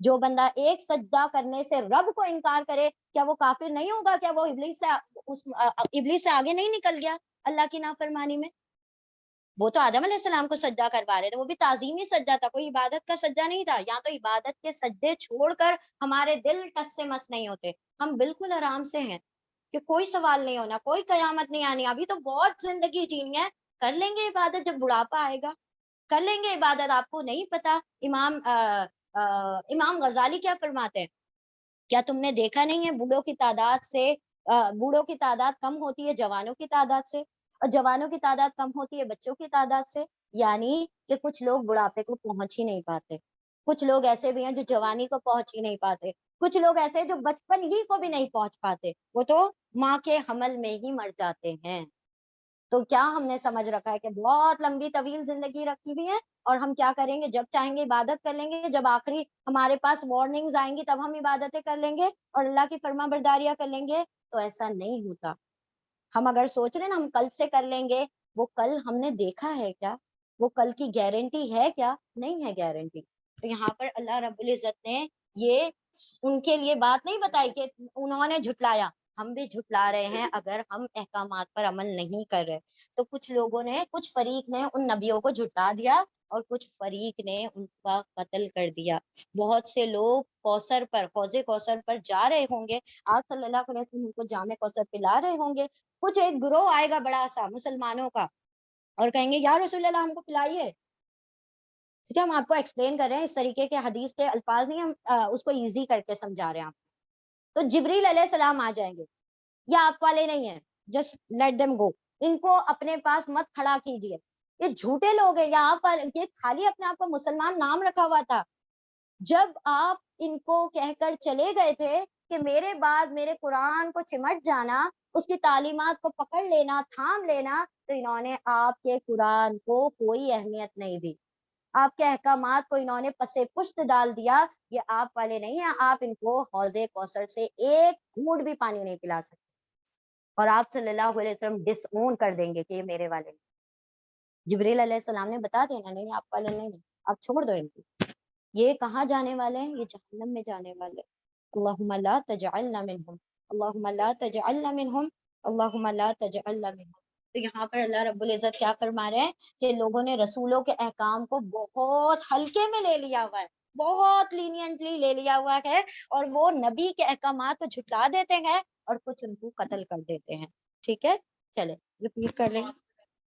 جو بندہ ایک سجدہ کرنے سے رب کو انکار کرے کیا وہ کافر نہیں ہوگا؟ کیا وہ ابلیس سے آگے نہیں نکل گیا اللہ کی نافرمانی میں؟ وہ تو آدم علیہ السلام کو سجدہ کروا رہے تھے، وہ بھی تعظیمی سجدہ تھا، کوئی عبادت کا سجدہ نہیں تھا. یہاں تو عبادت کے سجدے چھوڑ کر ہمارے دل ٹس سے مس نہیں ہوتے، ہم بالکل آرام سے ہیں کہ کوئی سوال نہیں ہونا، کوئی قیامت نہیں آنی، ابھی تو بہت زندگی جینی ہے، کر لیں گے عبادت، جب بڑھاپا آئے گا کر لیں گے عبادت. آپ کو نہیں پتا امام غزالی کیا فرماتے ہیں؟ کیا تم نے دیکھا نہیں ہے بوڑھوں کی تعداد کم ہوتی ہے جوانوں کی تعداد سے، اور جوانوں کی تعداد کم ہوتی ہے بچوں کی تعداد سے؟ یعنی کہ کچھ لوگ بڑھاپے کو پہنچ ہی نہیں پاتے، کچھ لوگ ایسے بھی ہیں جو جوانی کو پہنچ ہی نہیں پاتے، کچھ لوگ ایسے جو بچپن ہی کو بھی نہیں پہنچ پاتے، وہ تو ماں کے حمل میں ہی مر جاتے ہیں. تو کیا ہم نے سمجھ رکھا ہے کہ بہت لمبی طویل زندگی رکھی ہوئی ہے اور ہم کیا کریں گے؟ جب چاہیں گے عبادت کر لیں گے، جب آخری ہمارے پاس وارننگز آئیں گی تب ہم عبادتیں کر لیں گے اور اللہ کی فرما برداریاں کر لیں گے. تو ایسا نہیں ہوتا. ہم اگر سوچ رہے ہیں نا ہم کل سے کر لیں گے، وہ کل ہم نے دیکھا ہے کیا؟ وہ کل کی گارنٹی ہے کیا؟ نہیں ہے گارنٹی. تو یہاں پر اللہ رب العزت نے یہ ان کے لیے بات نہیں بتائی کہ انہوں نے جھٹلایا، ہم بھی جھٹلا رہے ہیں اگر ہم احکامات پر عمل نہیں کر رہے. تو کچھ لوگوں نے، کچھ فریق نے ان نبیوں کو جھٹلا دیا اور کچھ فریق نے ان کا قتل کر دیا. بہت سے لوگ کوثر پر، حوض کوثر پر جا رہے ہوں گے، آج صلی اللہ علیہ وسلم کو جامع کوثر پلا رہے ہوں گے، کچھ ایک گروہ آئے گا بڑا سا مسلمانوں کا اور کہیں گے یا رسول اللہ ہم کو پلائیے. ٹھیک ہے، ہم آپ کو ایکسپلین کر رہے ہیں، اس طریقے کے حدیث کے الفاظ نہیں، ہم اس کو ایزی کر کے سمجھا رہے ہیں آپ. تو جبریل علیہ السلام آ جائیں گے، یا آپ والے نہیں ہیں، جسٹ لیٹ دیم گو، ان کو اپنے پاس مت کھڑا کیجیے، یہ جھوٹے لوگ ہیں. یہاں پر یہ خالی اپنے آپ کو مسلمان نام رکھا ہوا تھا. جب آپ ان کو کہہ کر چلے گئے تھے کہ میرے بعد میرے قرآن کو چمٹ جانا، اس کی تعلیمات کو پکڑ لینا، تھام لینا، تو انہوں نے آپ کے قرآن کو کوئی اہمیت نہیں دی، آپ کے احکامات کو انہوں نے پسے پشت ڈال دیا. یہ آپ والے نہیں ہیں، آپ ان کو حوض کوثر سے ایک گھونٹ بھی پانی نہیں پلا سکتے، اور آپ صلی اللہ علیہ وسلم ڈس اون کر دیں گے کہ یہ میرے والے نہیں. جبریل علیہ السلام نے بتا دینا نہیں آپ والے نہیں، آپ چھوڑ دو ان کو. یہ کہاں جانے والے ہیں؟ یہ جہنم میں جانے والے. اللہم لا تجعلنا منہم، اللہم لا تجعلنا منہم، اللہم لا تجعلنا منہم. تو یہاں پر اللہ رب العزت کیا فرما رہے ہیں کہ لوگوں نے رسولوں کے احکام کو بہت ہلکے میں لے لیا ہوا ہے، بہت لینینٹلی لے لیا ہوا ہے، اور وہ نبی کے احکامات کو جھٹلا دیتے ہیں اور کچھ ان کو قتل کر دیتے ہیں. ٹھیک ہے، چلے ریپیٹ کر لیں.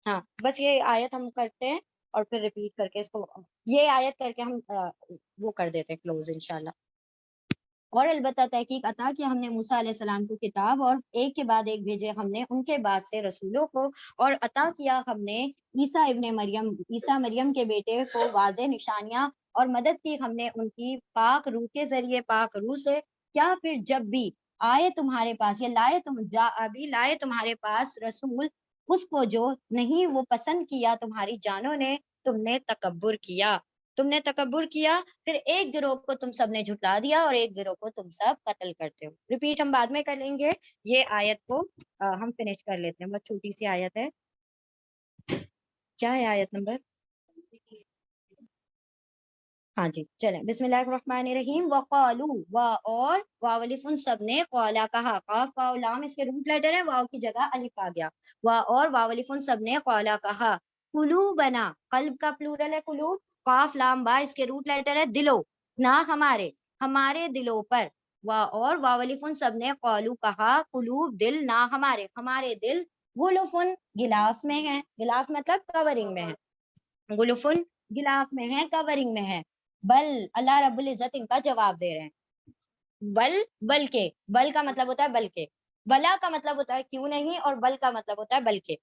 ہاں بس یہ آیت ہم کرتے ہیں اور پھر ریپیٹ کر کے اس کو، یہ آیت کر کے ہم وہ کر دیتے ہیں کلوز انشاءاللہ. اور البتہ تحقیق عطا کیا ہم نے موسیٰ علیہ السلام کو کتاب، اور ایک کے بعد ایک بھیجے ہم نے ان کے بعد سے رسولوں کو، اور عطا کیا ہم نے عیسیٰ ابن مریم، عیسیٰ مریم کے بیٹے کو واضح نشانیاں، اور مدد کی ہم نے ان کی پاک روح کے ذریعے، پاک روح سے. کیا پھر جب بھی آئے تمہارے پاس، یا ابھی لائے تمہارے پاس رسول، اس کو جو نہیں وہ پسند کیا تمہاری جانوں نے، تم نے تکبر کیا، تم نے تکبر کیا، پھر ایک گروہ کو تم سب نے جھٹلا دیا اور ایک گروہ کو تم سب قتل کرتے ہو. ریپیٹ ہم بعد میں کر لیں گے، یہ آیت کو ہم فنش کر لیتے ہیں، بہت چھوٹی سی آیت ہے. کیا ہے آیت نمبر؟ ہاں جی چلیں، بسم اللہ الرحمن الرحیم. وقالو، اور واو الف ان سب نے، قالا کہا، قاف واو لام اس کے روٹ لیٹر ہے، واو کی جگہ الف آ گیا، اور واو الف ان سب نے قالا کہا. قلوبنا، قلب کا پلورل ہے قلوب، قاف لام با اس کے روٹ لیٹر ہے دلو، نہ ہمارے، ہمارے دلوں پر. اور واو الف ان سب نے قالو کہا، قلوب دل، نہ ہمارے، ہمارے دل، غلفن غلاف میں ہے، غلاف مطلب کورنگ میں ہے، غلفن غلاف میں ہے، کورنگ میں ہے. بل، اللہ رب العزت ان کا جواب دے رہے ہیں. بلکہ، بل کا مطلب ہوتا ہے بلکہ، بلا کا مطلب ہوتا ہے کیوں نہیں، اور بل کا مطلب ہوتا ہے بلکہ.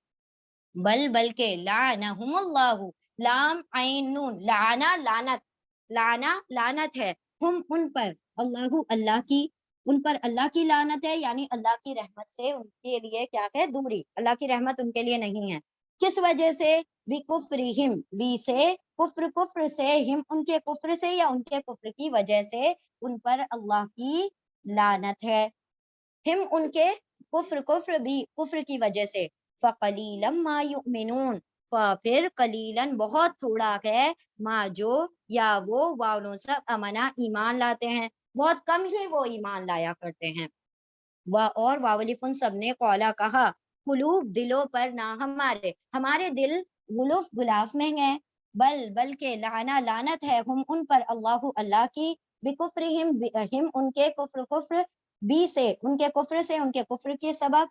بلکہ، لعنہم اللہ، لام عین نون، لعنا لعنت، لعنا لعنت ہے، ہم ان پر، اللہ کی، ان پر اللہ کی لعنت ہے، یعنی اللہ کی رحمت سے ان کے لیے کیا ہے؟ دوری، اللہ کی رحمت ان کے لیے نہیں ہے. کس وجہ سے؟ بکفرہم، بی سے کفر سے، ہم ان کے کفر سے، یا ان کے کفر کی وجہ سے ان پر اللہ کی لعنت ہے. ہم ان کے کفر بھی کفر کی وجہ سے. فقلیلا ما یؤمنون، پھر قلیلاً بہت تھوڑا ہے، ما جو یا وہ واؤ سب امنا ایمان لاتے ہیں، بہت کم ہی وہ ایمان لایا کرتے ہیں۔ اور واولفن سب نے قولا کہا، قلوب دلوں پر نہ ہمارے دل غلف غلاف میں ہیں، بلکہ لعنہ لعنت ہے ہم ان پر اللہ کی، بکفرہم ہم ان کے کفر بی سے ان کے کفر کے سبب،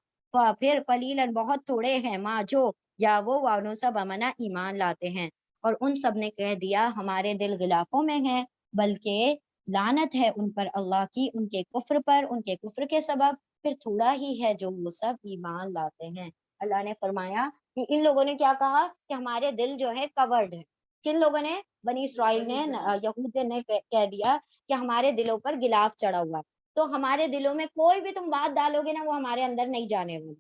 پھر قلیلاً بہت تھوڑے ہیں، ما جو یا وہ واؤ سب امنا ایمان لاتے ہیں۔ اور ان سب نے کہہ دیا ہمارے دل غلافوں میں ہیں، بلکہ لعنت ہے ان پر اللہ کی، ان کے کفر پر، ان کے کفر کے سبب، پھر تھوڑا ہی ہے جو وہ سب ایمان لاتے ہیں۔ اللہ نے فرمایا کہ ان لوگوں نے کیا کہا کہ ہمارے دل جو ہے کورڈ ہے۔ کن لوگوں نے؟ بنی اسرائیل نے، یہود نے کہہ دیا کہ ہمارے دلوں پر غلاف چڑھا ہوا ہے، تو ہمارے دلوں میں کوئی بھی تم بات ڈالو گے نا وہ ہمارے اندر نہیں جانے والی،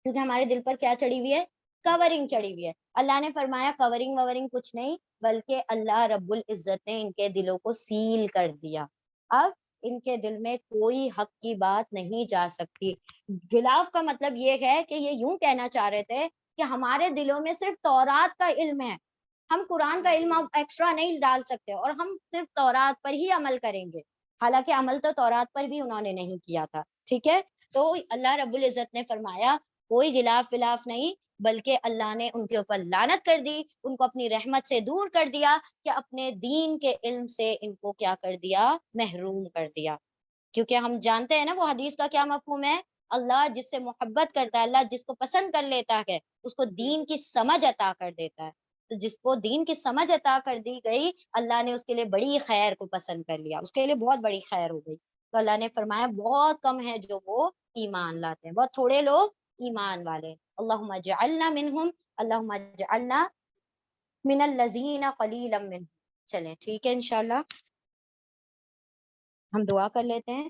کیونکہ ہمارے دل پر کیا چڑھی ہوئی ہے؟ کورنگ چڑھی ہوئی ہے۔ اللہ نے فرمایا کورنگ وورنگ کچھ نہیں، بلکہ اللہ رب العزت نے ان کے دلوں کو سیل کر دیا، اب ان کے دل میں کوئی حق کی بات نہیں جا سکتی۔ غلاف کا مطلب یہ ہے کہ یہ یوں کہنا چاہ رہے تھے کہ ہمارے دلوں میں صرف تورات کا علم ہے، ہم قرآن کا علم اب ایکسٹرا نہیں ڈال سکتے، اور ہم صرف تورات پر ہی عمل کریں گے، حالانکہ عمل تو تورات پر بھی انہوں نے نہیں کیا تھا، ٹھیک ہے۔ تو اللہ رب العزت نے فرمایا کوئی غلاف ولاف نہیں، بلکہ اللہ نے ان کے اوپر لعنت کر دی، ان کو اپنی رحمت سے دور کر دیا، کہ اپنے دین کے علم سے ان کو کیا کر دیا؟ محروم کر دیا۔ کیونکہ ہم جانتے ہیں نا وہ حدیث کا کیا مفہوم ہے، اللہ جس سے محبت کرتا ہے، اللہ جس کو پسند کر لیتا ہے اس کو دین کی سمجھ عطا کر دیتا ہے، تو جس کو دین کی سمجھ عطا کر دی گئی اللہ نے اس کے لیے بڑی خیر کو پسند کر لیا، اس کے لیے بہت بڑی خیر ہو گئی۔ تو اللہ نے فرمایا بہت کم ہے جو وہ ایمان لاتے ہیں، بہت تھوڑے لوگ ایمان والے۔ اللہم اجعلنا منہم، اللہم اجعلنا من الذین قلیلا منہم۔ چلیں ٹھیک ہے، انشاءاللہ ہم دعا کر لیتے ہیں۔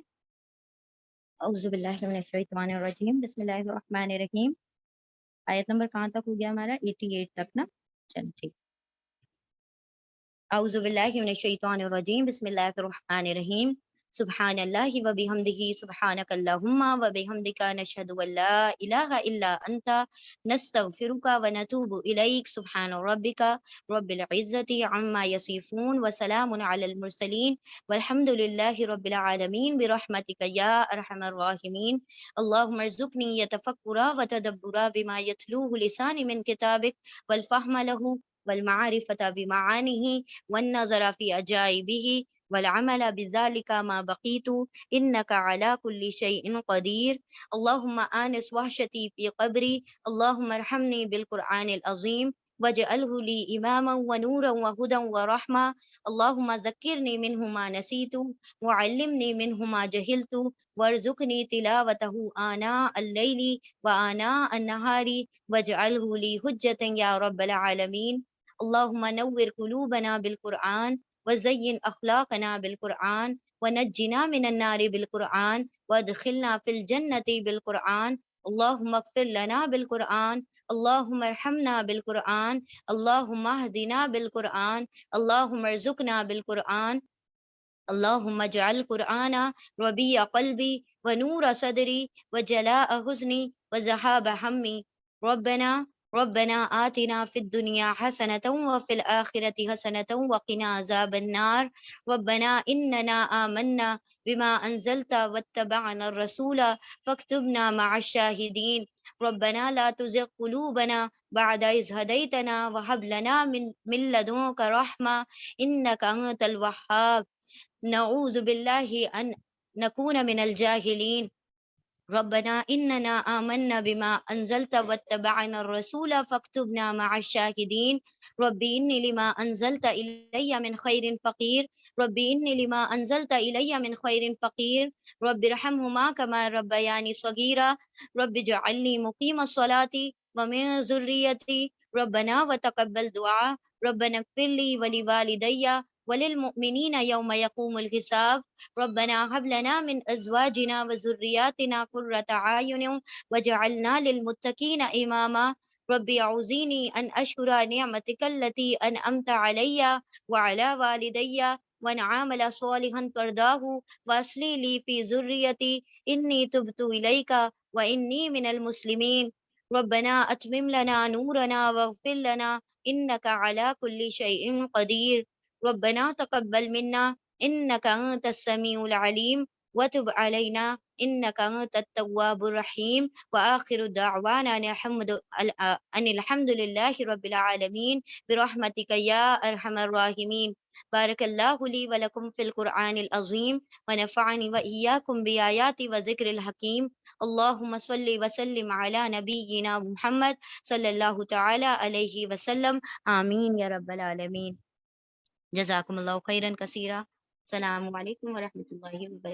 اعوذ باللہ من الشیطان الرجیم، بسم اللہ الرحمن الرحیم۔ آیت نمبر کہاں تک ہو گیا ہمارا؟ 88 تک نا، چل ٹھیک۔ اعوذ باللہ من الشیطان الرجیم، بسم اللہ الرحمن الرحیم۔ سبحان اللہ و بحمدہ، سبحانک اللہم و بحمدک، نشہد ان لا الہ الا انت، نستغفرک و نتوب الیک، سبحان ربک رب العزت عما یصفون، وسلام علی المرسلین، والحمد للہ رب العالمین، برحمتک یا ارحم الراحمین۔ اللہم ارزقنی یتفکر و تدبر بما یتلوہ لسانی من کتابک، والفہم لہ والمعرفة بمعانه، والنظر في عجائبه، والعمل بذلك ما بقيت، إنك على كل شيء قدير۔ اللهم آنس وحشتي في قبري، اللهم ارحمني بالقرآن العظيم، واجعله لي إماما ونورا وهدى ورحمة، اللهم ذكرني منه ما نسيت، وعلمني منه ما جهلت، وارزقني تلاوته آناء الليل وآناء النهار، واجعله لي حجة يا رب العالمين۔ اللهم نور قلوبنا بالقرآن، وزين أخلاقنا بالقرآن، ونجنا من النار بالقرآن، وادخلنا في الجنة بالقرآن۔ اللهم اغفر لنا بالقرآن، اللهم ارحمنا بالقرآن، اللهم اهدنا بالقرآن، اللهم ارزقنا بالقرآن، اللهم اجعل القرآن ربيع قلبي ونور صدري وجلاء حزني وذهاب همي۔ ربنا آتنا في الدنيا حسنة وفي الآخرة حسنة وقنا عذاب النار۔ ربنا إننا آمنا بما أنزلت واتبعنا الرسول فاكتبنا مع الشاهدين۔ ربنا لا تزغ قلوبنا بعد إذ هديتنا وهب لنا من لدنك رحمة إنك أنت الوهاب۔ نعوذ باللہ ان نکون من الجاہلین۔ ربنا اننا آمنا بما انزلت واتبعنا الرسول فاكتبنا مع الشاهدين۔ رب انی لما انزلت الی من خیر فقیر، رب انی لما انزلت الی من خیر فقیر، رب ارحمهما كما ربیانی صغیرا، رب اجعلنی مقیم الصلاة ومن ذریتی، ربنا وتقبل دعاء، ربنا اغفر لي ولوالدي وللمؤمنين يوم يقوم الحساب۔ ربنا هب لنا من ازواجنا وذرياتنا قرة اعين واجعلنا للمتقين اماما۔ رب اعوذني ان اشكر نعمتك التي انعمت علي وعلى والدي وان اعمل صالحا ترضاه واصلح لي في ذريتي اني تبت اليك واني من المسلمين۔ ربنا أتمم لنا نورنا واغفر لنا إنك على كل شيء قدير. ربنا تقبل منا إنك أنت السميع العليم وتب علينا إنك أنت التواب الرحيم. وآخر دعوانا أن الحمد لله رب العالمين برحمتك يا أرحم الراحمين. بارك الله لي ولكم في القرآن العظيم ونفعني وإياكم بآيات وذكر الحكيم. اللهم صل وسلم على نبينا محمد صلی اللہ تعالی علیہ وسلم. آمین یا رب العالمین. جزاکم اللہ خیرا کثیرا. السلام علیکم ورحمۃ اللہ وبرکاتہ.